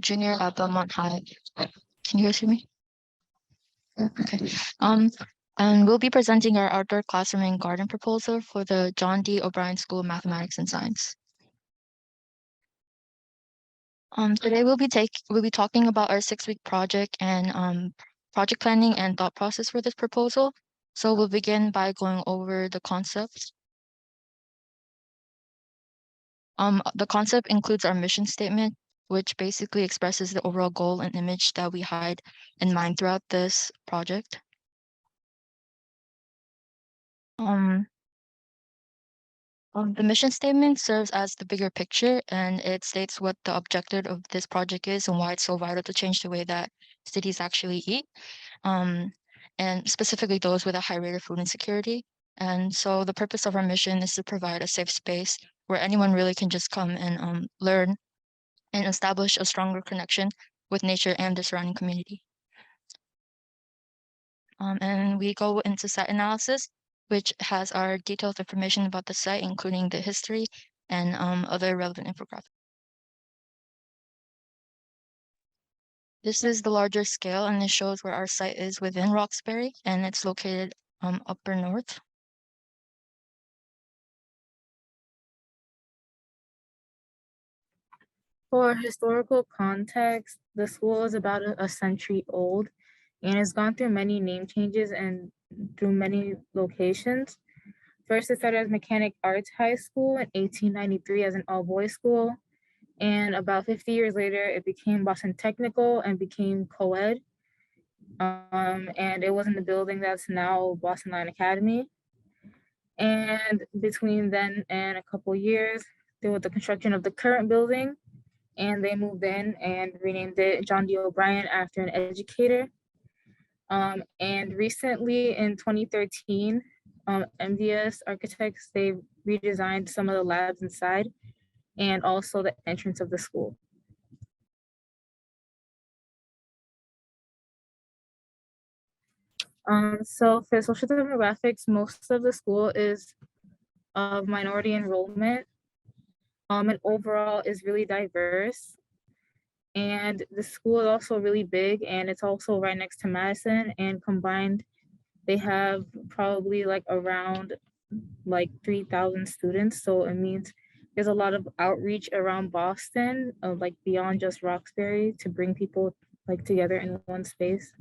junior at Belmont High. Can you guys hear me? Yeah, okay. And we'll be presenting our outdoor classroom and garden proposal for the John D. O'Brien School of Mathematics and Science. Today we'll be talking about our 6-week project and project planning and thought process for this proposal. So we'll begin by going over the concepts. The concept includes our mission statement, which basically expresses the overall goal and image that we had in mind throughout this project. The mission statement serves as the bigger picture, and it states what the objective of this project is and why it's so vital to change the way that cities actually eat, and specifically those with a high rate of food insecurity. And so the purpose of our mission is to provide a safe space where anyone really can just come and learn and establish a stronger connection with nature and the surrounding community. And we go into site analysis, which has our detailed information about the site, including the history and other relevant infographics. This is the larger scale, and it shows where our site is within Roxbury, and it's located upper north. For historical context, the school is about a century old and has gone through many name changes and through many locations. First, it started as Mechanic Arts High School in 1893 as an all-boys school. And about 50 years later, it became Boston Technical and became co-ed. And it was in the building that's now Boston Line Academy. And between then and a couple years, there was the construction of the current building, and they moved in and renamed it John D. O'Brien after an educator. And recently in 2013, MDS Architects, they redesigned some of the labs inside and also the entrance of the school. So for social demographics, most of the school is of minority enrollment, and overall is really diverse. And the school is also really big, and it's also right next to Madison, and combined, they have probably like around like 3,000 students. So it means there's a lot of outreach around Boston, like beyond just Roxbury, to bring people like together in one space.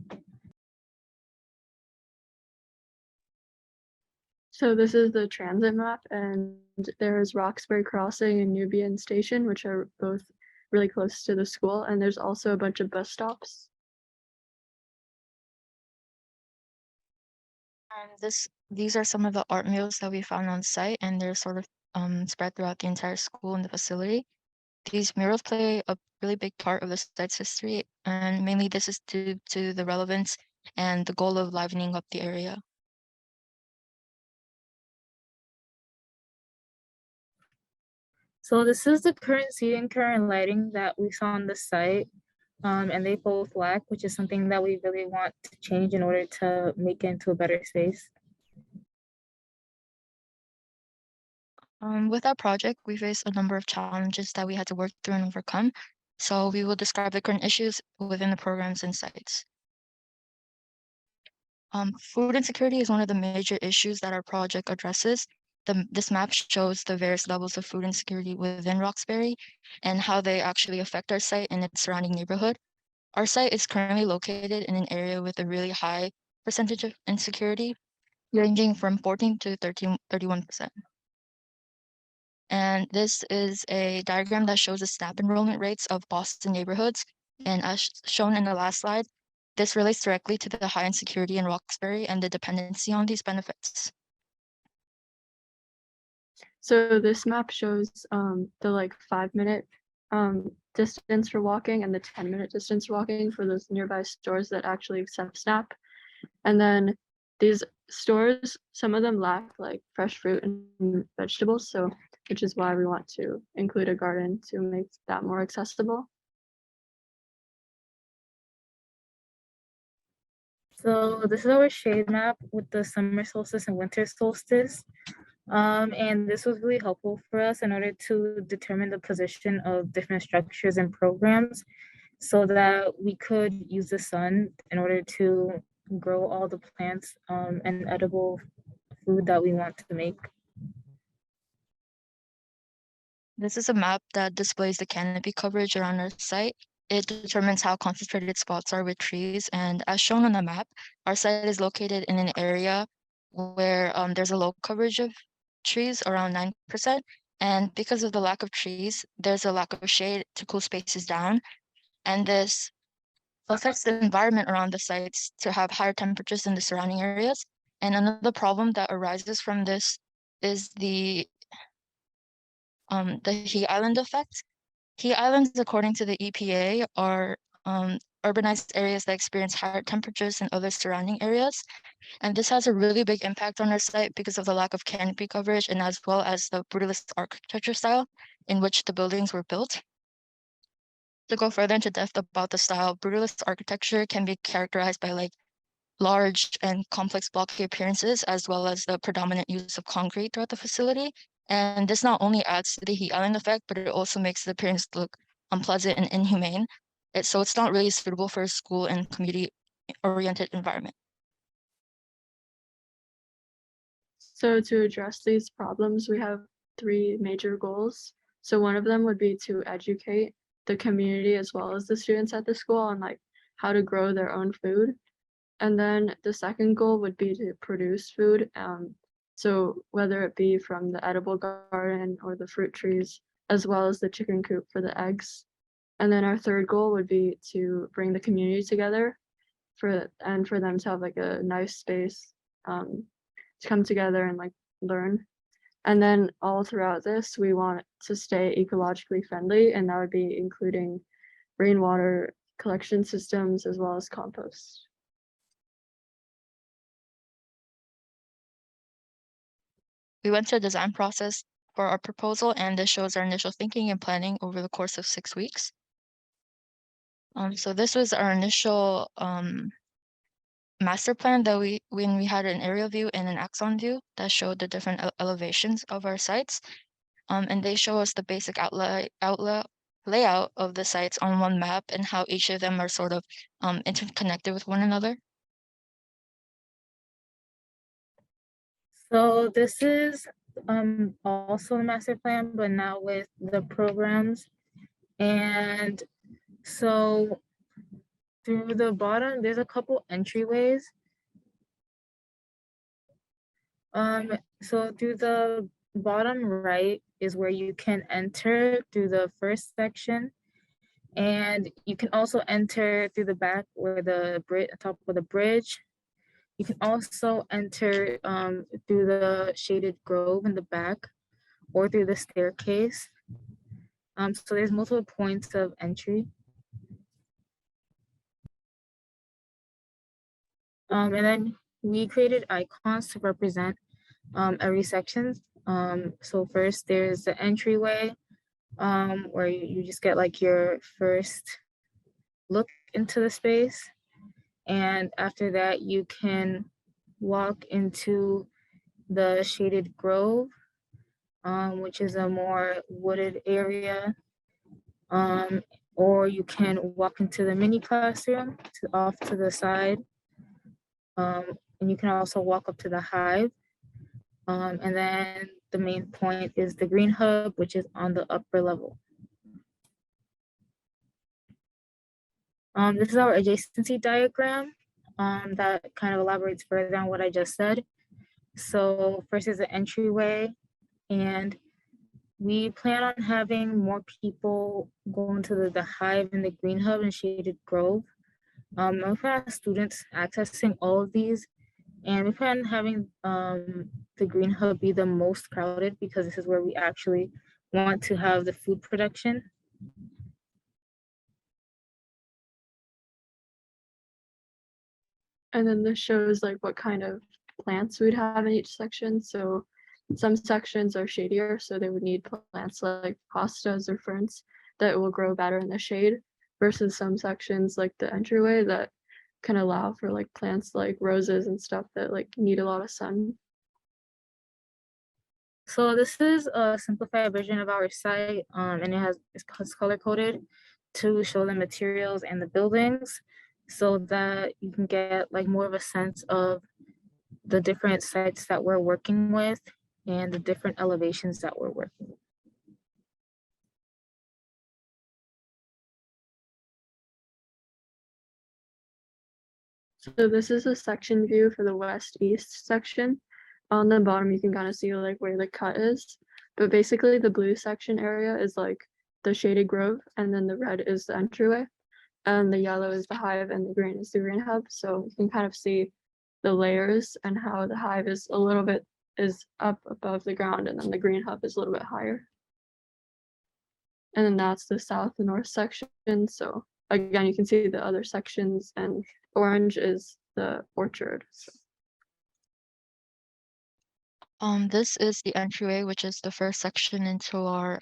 So this is the transit map, and there's Roxbury Crossing and Nubian Station, which are both really close to the school, and there's also a bunch of bus stops. These are some of the art murals that we found on site, and they're sort of spread throughout the entire school and the facility. These murals play a really big part of the site's history, and mainly this is due to the relevance and the goal of livening up the area. So this is the current seating, current lighting that we saw on the site. And they both lack, which is something that we really want to change in order to make it into a better space. With our project, we faced a number of challenges that we had to work through and overcome. So we will describe the current issues within the programs and sites. Food insecurity is one of the major issues that our project addresses. This map shows the various levels of food insecurity within Roxbury and how they actually affect our site and its surrounding neighborhood. Our site is currently located in an area with a really high percentage of insecurity, ranging from 14 to 31%. And this is a diagram that shows the SNAP enrollment rates of Boston neighborhoods. And as shown in the last slide, this relates directly to the high insecurity in Roxbury and the dependency on these benefits. So this map shows the like 5-minute distance for walking and the 10-minute distance for walking for those nearby stores that actually accept SNAP. And then these stores, some of them lack like fresh fruit and vegetables, so which is why we want to include a garden to make that more accessible. So this is our shade map with the summer solstice and winter solstice. And this was really helpful for us in order to determine the position of different structures and programs so that we could use the sun in order to grow all the plants and edible food that we want to make. This is a map that displays the canopy coverage around our site. It determines how concentrated spots are with trees. And as shown on the map, our site is located in an area where there's a low coverage of trees, around 9%. And because of the lack of trees, there's a lack of shade to cool spaces down. And this affects the environment around the sites to have higher temperatures in the surrounding areas. And another problem that arises from this is the heat island effect. Heat islands, according to the EPA, are urbanized areas that experience higher temperatures than other surrounding areas. And this has a really big impact on our site because of the lack of canopy coverage and as well as the brutalist architecture style in which the buildings were built. To go further into depth about the style, brutalist architecture can be characterized by like large and complex blocky appearances, as well as the predominant use of concrete throughout the facility. And this not only adds to the heat island effect, but it also makes the appearance look unpleasant and inhumane. So it's not really suitable for a school and community-oriented environment. So to address these problems, we have 3 major goals. So one of them would be to educate the community as well as the students at the school on like how to grow their own food. And then the second goal would be to produce food. So whether it be from the edible garden or the fruit trees, as well as the chicken coop for the eggs. And then our third goal would be to bring the community together for them to have like a nice space to come together and like learn. And then all throughout this, we want to stay ecologically friendly, and that would be including rainwater collection systems as well as compost. We went through a design process for our proposal, and this shows our initial thinking and planning over the course of 6 weeks. So this was our initial master plan that when we had an aerial view and an axon view that showed the different elevations of our sites. And they show us the basic layout of the sites on one map and how each of them are sort of interconnected with one another. So this is also the master plan, but now with the programs. And so through the bottom, there's a couple entryways. So through the bottom right is where you can enter through the first section. And you can also enter through the back where the top of the bridge. You can also enter through the shaded grove in the back, or through the staircase. So there's multiple points of entry. And then we created icons to represent every section. So first there's the entryway, where you just get like your first look into the space. And after that, you can walk into the shaded grove, which is a more wooded area. Or you can walk into the mini classroom off to the side. And you can also walk up to the hive. And then the main point is the green hub, which is on the upper level. This is our adjacency diagram that kind of elaborates further on what I just said. So first is the entryway, and we plan on having more people go into the hive and the green hub and shaded grove. We plan on students accessing all of these, and we plan on having the green hub be the most crowded because this is where we actually want to have the food production. And then this shows like what kind of plants we'd have in each section. So some sections are shadier, so they would need plants like hostas or ferns that will grow better in the shade, versus some sections like the entryway that can allow for like plants like roses and stuff that like need a lot of sun. So this is a simplified version of our site, and it's color coded to show the materials and the buildings, so that you can get like more of a sense of the different sites that we're working with and the different elevations that we're working with. So this is a section view for the west-east section. On the bottom, you can kind of see like where the cut is, but basically the blue section area is like the shaded grove, and then the red is the entryway, and the yellow is the hive, and the green is the green hub. So you can kind of see the layers and how the hive is a little bit is up above the ground, and then the green hub is a little bit higher. And then that's the south and north section. So again, you can see the other sections, and orange is the orchard. So. This is the entryway, which is the first section into our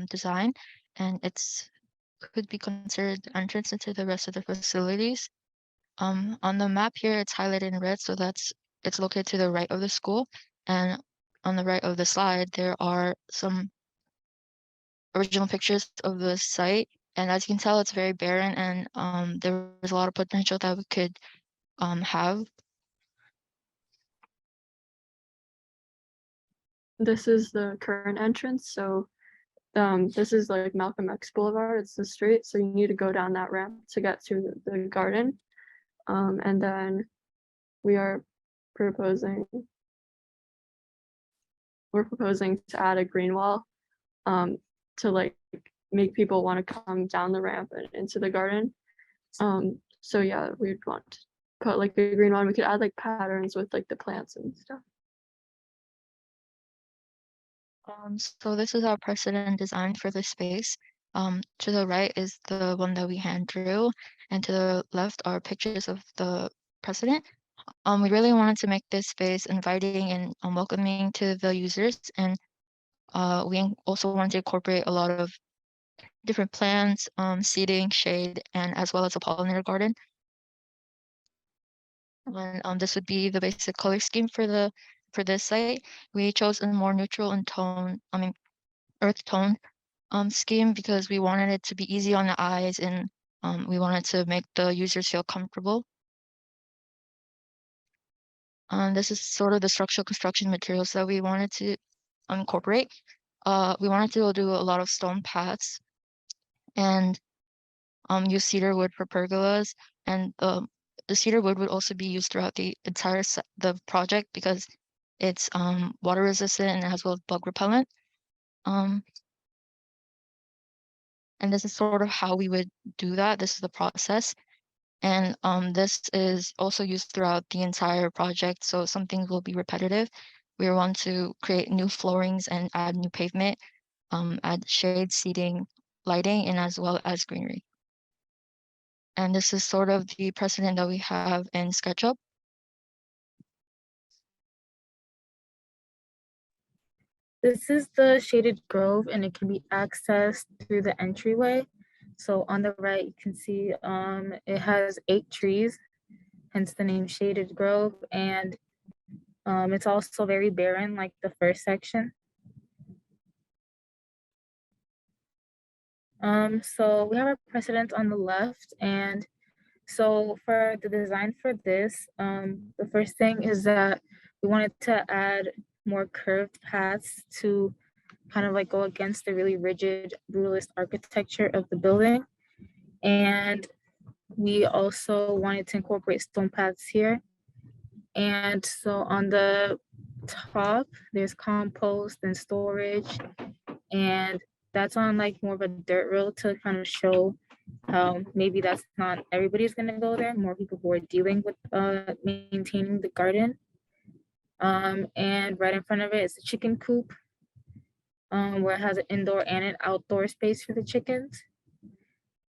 design, and it's could be considered the entrance into the rest of the facilities. On the map here, it's highlighted in red, so it's located to the right of the school, and on the right of the slide, there are some original pictures of the site, and as you can tell, it's very barren, and there's a lot of potential that we could have. This is the current entrance. So this is like Malcolm X Boulevard. It's the street. So you need to go down that ramp to get to the garden. And then we're proposing to add a green wall to like make people want to come down the ramp and into the garden. So yeah, we'd want to put like a green one. We could add like patterns with like the plants and stuff. So this is our precedent design for this space. To the right is the one that we hand drew, and to the left are pictures of the precedent. We really wanted to make this space inviting and welcoming to the users, and we also wanted to incorporate a lot of different plants, seating, shade, and as well as a pollinator garden. And this would be the basic color scheme for this site. We chose a more neutral in tone, earth tone scheme, because we wanted it to be easy on the eyes, and we wanted to make the users feel comfortable. This is sort of the structural construction materials that we wanted to incorporate. We wanted to do a lot of stone paths and use cedar wood for pergolas, and the cedar wood would also be used throughout the entire the project because it's water resistant and as well as bug repellent. And this is sort of how we would do that. This is the process. And this is also used throughout the entire project. So some things will be repetitive, we want to create new floorings and add new pavement, add shade, seating, lighting, and as well as greenery. And this is sort of the precedent that we have in SketchUp. This is the shaded grove, and it can be accessed through the entryway. So on the right, you can see it has 8 trees, hence the name Shaded Grove. And it's also very barren, like the first section. So we have our precedent on the left. And so for the design for this, the first thing is that we wanted to add more curved paths to kind of like go against the really rigid brutalist architecture of the building. And we also wanted to incorporate stone paths here. And so on the top, there's compost and storage, and that's on like more of a dirt road to kind of show how maybe that's not everybody's gonna go there, more people who are dealing with maintaining the garden. And right in front of it is a chicken coop, where it has an indoor and an outdoor space for the chickens.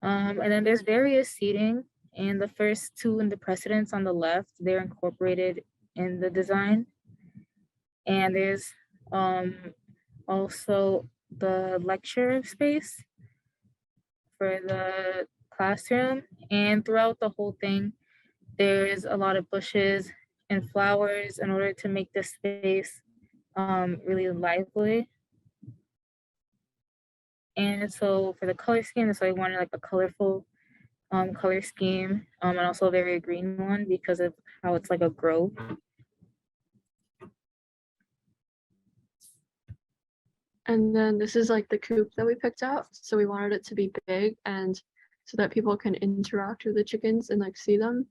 And then there's various seating, and the first 2 in the precedents on the left, they're incorporated in the design. And there's also the lecture space for the classroom. And throughout the whole thing, there's a lot of bushes and flowers in order to make this space really lively. And so for the color scheme, so I wanted like a colorful color scheme, and also a very green one because of how it's like a grove. And then this is like the coop that we picked out. So we wanted it to be big and so that people can interact with the chickens and like see them.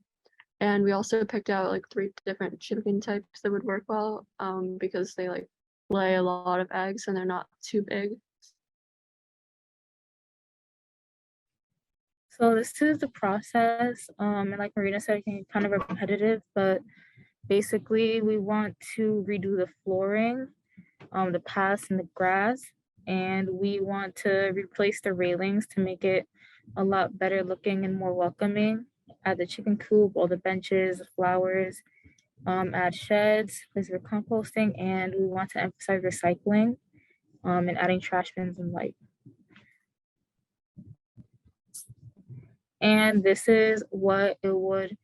And we also picked out like 3 different chicken types that would work well because they like lay a lot of eggs and they're not too big. So this is the process, and like Marina said, it can be kind of repetitive, but basically we want to redo the flooring, the paths and the grass, and we want to replace the railings to make it a lot better looking and more welcoming. Add the chicken coop, all the benches, the flowers, add sheds, place for composting, and we want to emphasize recycling and adding trash bins and light. And this is what it would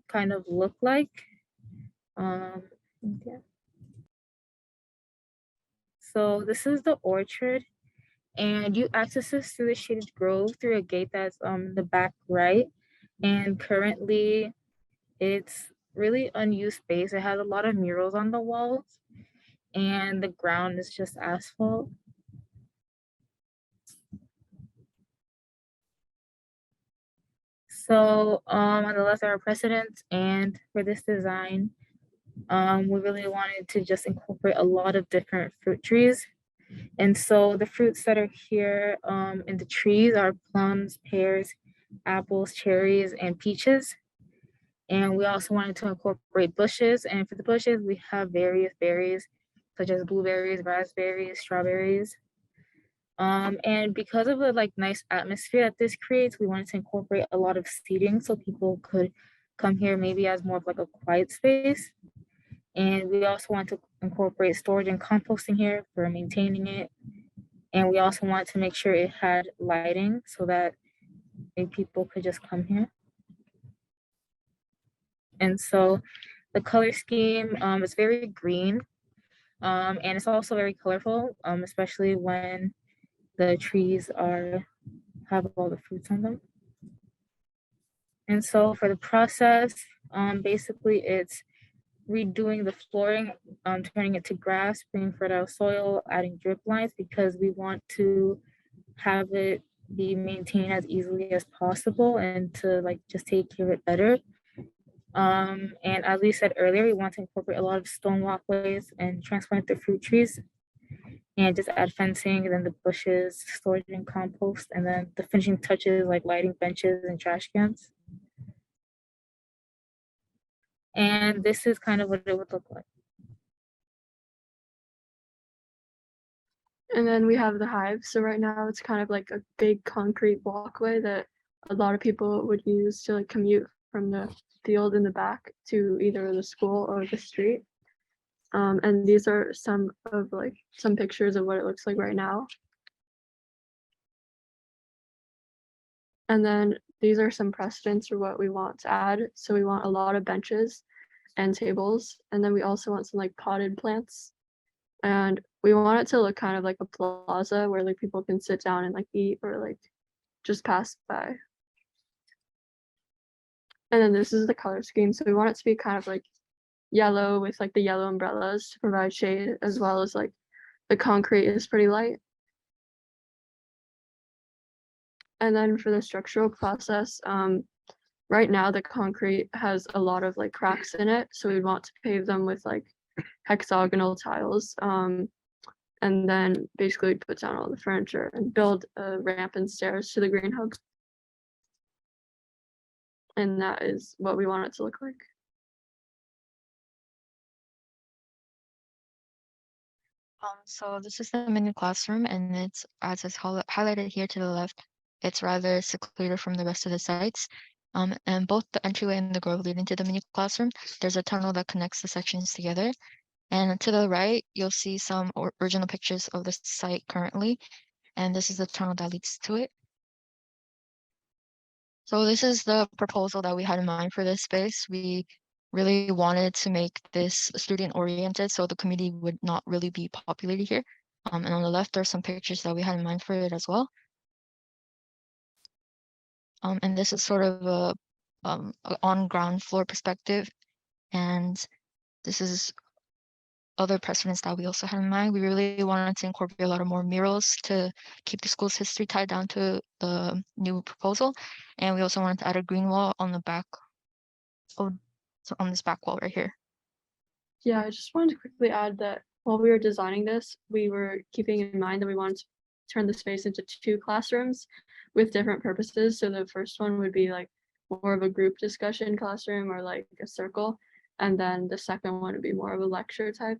kind of look like. Okay. So this is the orchard, and you access this through the shaded grove through a gate that's the back right. And currently it's really unused space. It has a lot of murals on the walls and the ground is just asphalt. So on the left are our precedents, and for this design, we really wanted to just incorporate a lot of different fruit trees. And so the fruits that are here in the trees are plums, pears, apples, cherries, and peaches. And we also wanted to incorporate bushes. And for the bushes, we have various berries, such as blueberries, raspberries, strawberries. And because of the like nice atmosphere that this creates, we wanted to incorporate a lot of seating so people could come here maybe as more of like a quiet space. And we also want to incorporate storage and composting here for maintaining it. And we also want to make sure it had lighting so that maybe people could just come here. And so the color scheme is very green, and it's also very colorful, especially when the trees have all the fruits on them. And so for the process, basically it's redoing the flooring, turning it to grass, bringing fertile soil, adding drip lines because we want to have it be maintained as easily as possible and to like just take care of it better. And as we said earlier, we want to incorporate a lot of stone walkways and transplant the fruit trees and just add fencing and then the bushes, storage and compost, and then the finishing touches like lighting benches and trash cans. And this is kind of what it would look like. And then we have the hive. So right now it's kind of like a big concrete walkway that a lot of people would use to like commute from the field in the back to either the school or the street. And these are some pictures of what it looks like right now. And then these are some precedents for what we want to add. So we want a lot of benches and tables. And then we also want some like potted plants. And we want it to look kind of like a plaza where like people can sit down and like eat or like just pass by. And then this is the color scheme. So we want it to be kind of like yellow with like the yellow umbrellas to provide shade, as well as like the concrete is pretty light. And then for the structural process, right now the concrete has a lot of like cracks in it. So we'd want to pave them with like hexagonal tiles. And then basically we'd put down all the furniture and build a ramp and stairs to the green hub. And that is what we want it to look like. So this is the mini classroom, and it's, as it's highlighted here to the left, it's rather secluded from the rest of the sites. And both the entryway and the grove leading to the mini classroom, there's a tunnel that connects the sections together. And to the right, you'll see some original pictures of the site currently, and this is the tunnel that leads to it. So this is the proposal that we had in mind for this space. We really wanted to make this student oriented, so the community would not really be populated here. And on the left, there are some pictures that we had in mind for it as well. And this is sort of a on ground floor perspective. And this is other precedents that we also had in mind. We really wanted to incorporate a lot of more murals to keep the school's history tied down to the new proposal. And we also wanted to add a green wall on the back. Oh, so on this back wall right here. Yeah, I just wanted to quickly add that while we were designing this, we were keeping in mind that we wanted to turn the space into 2 classrooms with different purposes. So the first one would be like more of a group discussion classroom or like a circle. And then the second one would be more of a lecture type.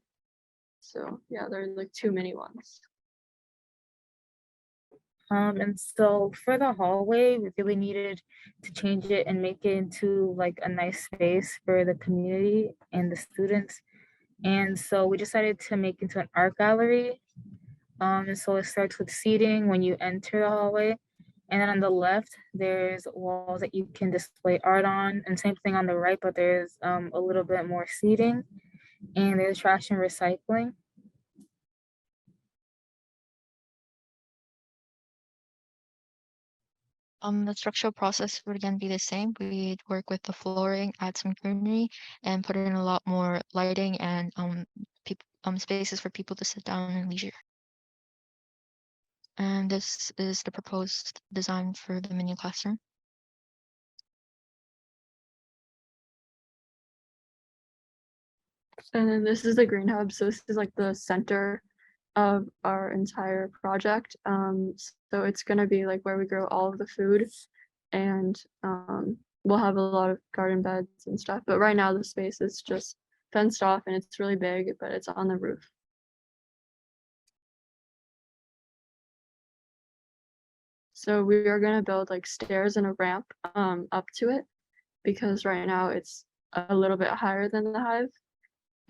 So yeah, there's like 2 mini ones. And so for the hallway, we really needed to change it and make it into like a nice space for the community and the students. And so we decided to make it into an art gallery. And so it starts with seating when you enter the hallway. And then on the left, there's walls that you can display art on, and same thing on the right, but there's a little bit more seating, and there's trash and recycling. The structural process would again be the same. We'd work with the flooring, add some greenery, and put in a lot more lighting and spaces for people to sit down and leisure. And this is the proposed design for the mini classroom. And then this is the green hub. So this is like the center of our entire project. So it's gonna be like where we grow all of the food, and we'll have a lot of garden beds and stuff. But right now the space is just fenced off and it's really big, but it's on the roof. So we are gonna build like stairs and a ramp up to it, because right now it's a little bit higher than the hive.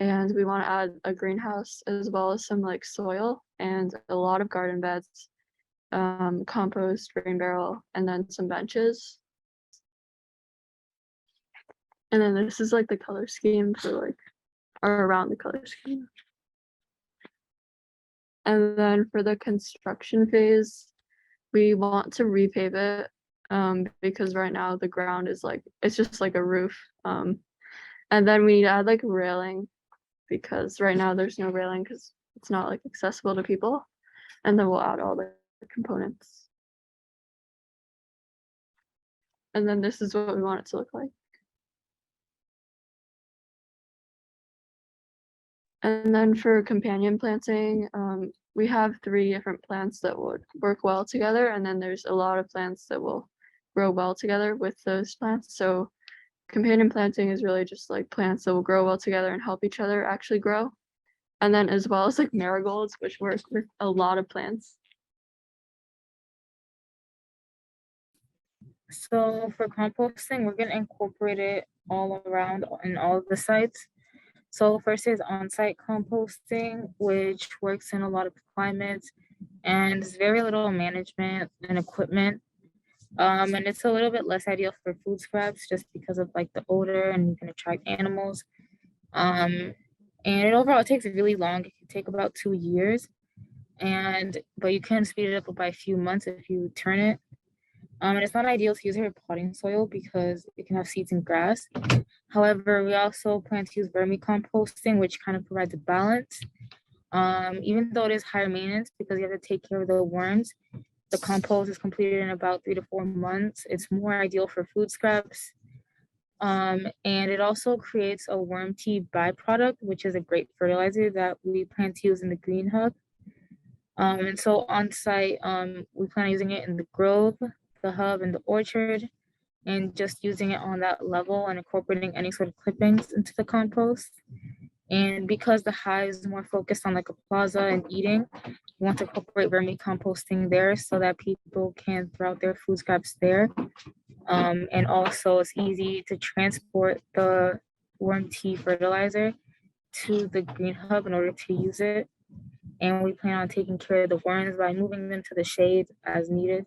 And we want to add a greenhouse as well as some like soil and a lot of garden beds, compost, rain barrel, and then some benches. And then this is like the color scheme for like, or around the color scheme. And then for the construction phase, we want to repave it because right now the ground is like, it's just like a roof. And then we add like railing, because right now there's no railing because it's not like accessible to people. And then we'll add all the components. And then this is what we want it to look like. And then for companion planting, we have 3 different plants that would work well together. And then there's a lot of plants that will grow well together with those plants. So companion planting is really just like plants that will grow well together and help each other actually grow. And then as well as like marigolds, which work with a lot of plants. So for composting, we're gonna incorporate it all around in all of the sites. So first is on-site composting, which works in a lot of climates and there's very little management and equipment. And it's a little bit less ideal for food scraps just because of like the odor and you can attract animals. And it overall takes really long. It can take about 2 years. But you can speed it up by a few months if you turn it. And it's not ideal to use it for potting soil because it can have seeds and grass. However, we also plan to use vermicomposting, which kind of provides a balance. Even though it is higher maintenance because you have to take care of the worms, the compost is completed in about 3 to 4 months. It's more ideal for food scraps. And it also creates a worm tea byproduct, which is a great fertilizer that we plan to use in the green hub. And so on site, we plan on using it in the grove, the hub, and the orchard, and just using it on that level and incorporating any sort of clippings into the compost. And because the hive is more focused on like a plaza and eating, we want to incorporate vermicomposting there so that people can throw out their food scraps there. And also it's easy to transport the worm tea fertilizer to the green hub in order to use it. And we plan on taking care of the worms by moving them to the shade as needed.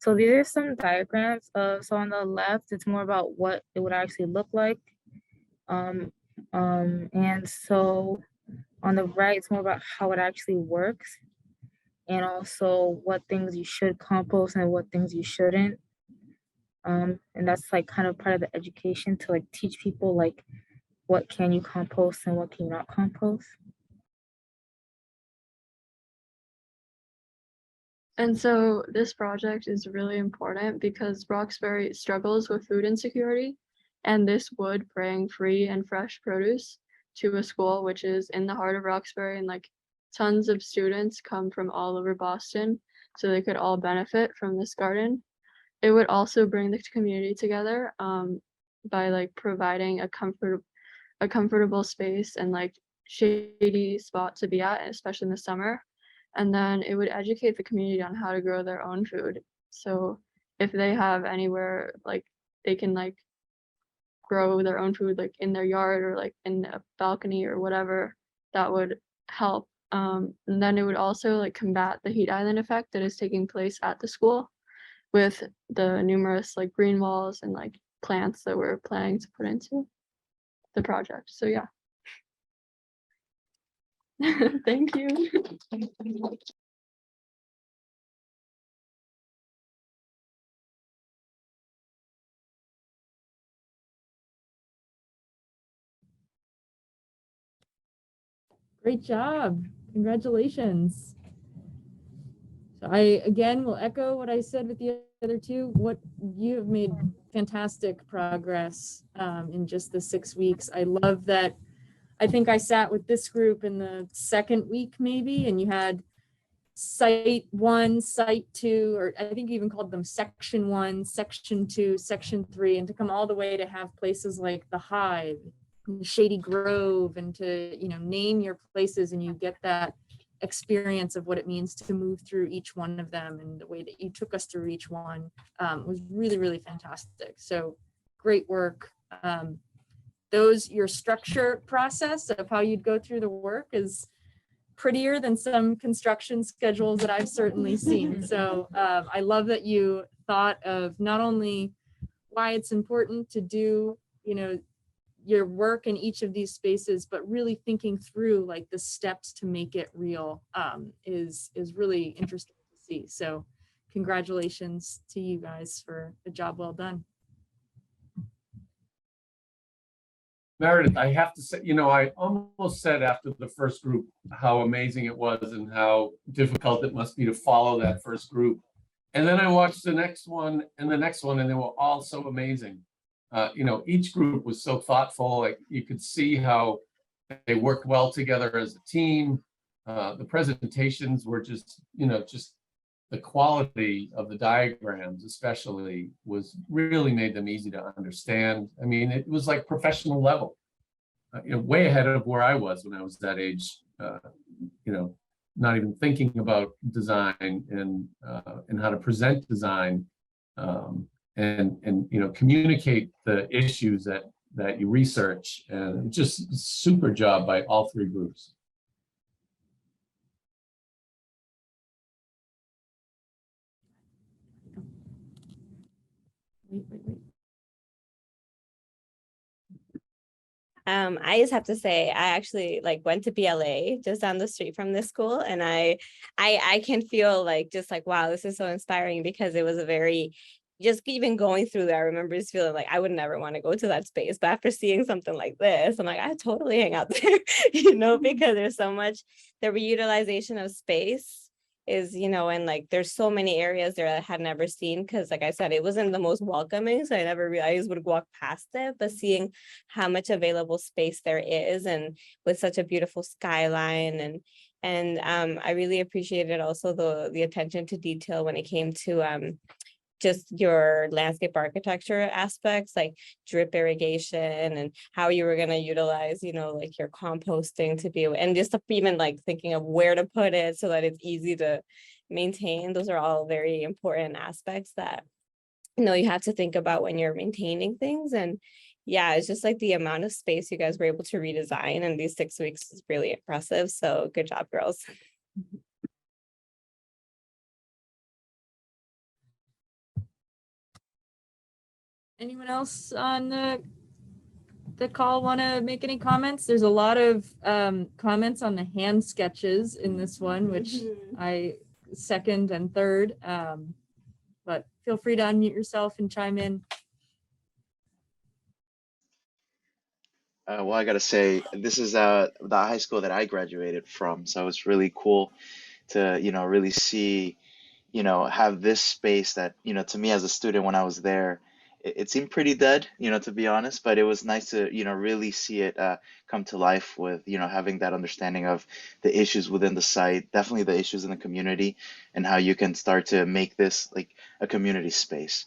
So these are some diagrams. So on the left, it's more about what it would actually look like. And so on the right, it's more about how it actually works. And also what things you should compost and what things you shouldn't. And that's like kind of part of the education to like teach people like what can you compost and what can you not compost. And so this project is really important because Roxbury struggles with food insecurity, and this would bring free and fresh produce to a school which is in the heart of Roxbury, and like tons of students come from all over Boston, so they could all benefit from this garden. It would also bring the community together by like providing a comfortable space and like shady spot to be at, especially in the summer. And then it would educate the community on how to grow their own food. So if they have anywhere like they can like grow their own food like in their yard or like in a balcony or whatever, that would help. And then it would also like combat the heat island effect that is taking place at the school with the numerous like green walls and like plants that we're planning to put into the project. So yeah. Thank you. Great job. Congratulations. So I, again, will echo what I said with the other two. What you have made fantastic progress in just the 6 weeks. I love that. I think I sat with this group in the second week maybe, and you had site 1, site 2, or I think you even called them section 1, section 2, section 3, and to come all the way to have places like the Hive, Shady Grove, and to, you know, name your places, and you get that experience of what it means to move through each one of them, and the way that you took us through each one was really, really fantastic. So great work. Your structure process of how you'd go through the work is prettier than some construction schedules that I've certainly seen. So I love that you thought of not only why it's important to do, you know, your work in each of these spaces, but really thinking through like the steps to make it real is really interesting to see. So congratulations to you guys for a job well done. Meredith, I have to say, you know, I almost said after the first group how amazing it was and how difficult it must be to follow that first group. And then I watched the next one and the next one, and they were all so amazing. You know, each group was so thoughtful. Like you could see how they worked well together as a team. The presentations were just, you know, just the quality of the diagrams especially was really made them easy to understand. I mean, it was like professional level, way ahead of where I was when I was that age, not even thinking about design and how to present design, and communicate the issues that you research, and just super job by all three groups. Wait. I just have to say, I actually went to BLA just down the street from this school, and I can feel just wow, this is so inspiring, because it was a very, just even going through there, I remember just feeling like I would never want to go to that space. But after seeing something like this, I'm like, I totally hang out there, because there's so much, the reutilization of space is, and there's so many areas there that I had never seen, because like I said, it wasn't the most welcoming, so I never realized would walk past it. But seeing how much available space there is, and with such a beautiful skyline, and I really appreciated also the attention to detail when it came to just your landscape architecture aspects, like drip irrigation, and how you were going to utilize, your composting to be, and just even thinking of where to put it so that it's easy to maintain. Those are all very important aspects that, you have to think about when you're maintaining things. And yeah, it's just the amount of space you guys were able to redesign in these 6 weeks is really impressive. So good job, girls. Anyone else on the call want to make any comments? There's a lot of comments on the hand sketches in this one, which I second and third, but feel free to unmute yourself and chime in. Well, I gotta say, this is the high school that I graduated from, so it's really cool to, really see, have this space that, to me as a student when I was there, it seemed pretty dead, to be honest, but it was nice to, really see it come to life with, having that understanding of the issues within the site, definitely the issues in the community, and how you can start to make this like a community space.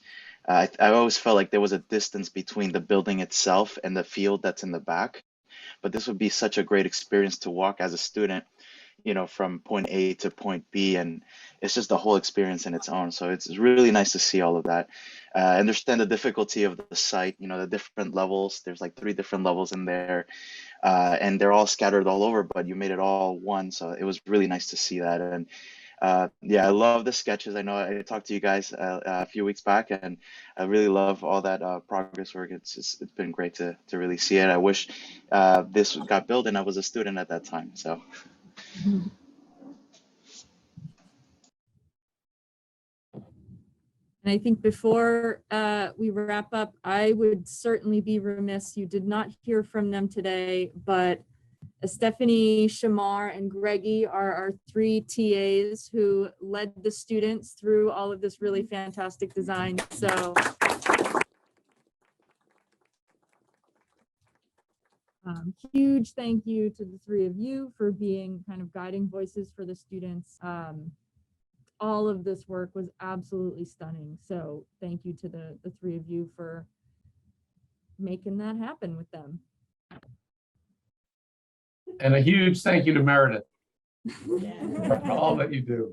I always felt like there was a distance between the building itself and the field that's in the back, but this would be such a great experience to walk as a student, from point A to point B, and it's just the whole experience in its own. So it's really nice to see all of that. I understand the difficulty of the site, the different levels. There's like 3 different levels in there, and they're all scattered all over, but you made it all one. So it was really nice to see that. And yeah, I love the sketches. I know I talked to you guys a few weeks back, and I really love all that progress work. It's been great to really see it. I wish this got built and I was a student at that time. So. And I think before we wrap up, I would certainly be remiss, you did not hear from them today, but Stephanie, Shamar, and Greggy are our 3 TAs who led the students through all of this really fantastic design. So huge thank you to the 3 of you for being kind of guiding voices for the students. All of this work was absolutely stunning. So thank you to the 3 of you for making that happen with them. And a huge thank you to Meredith for all that you do.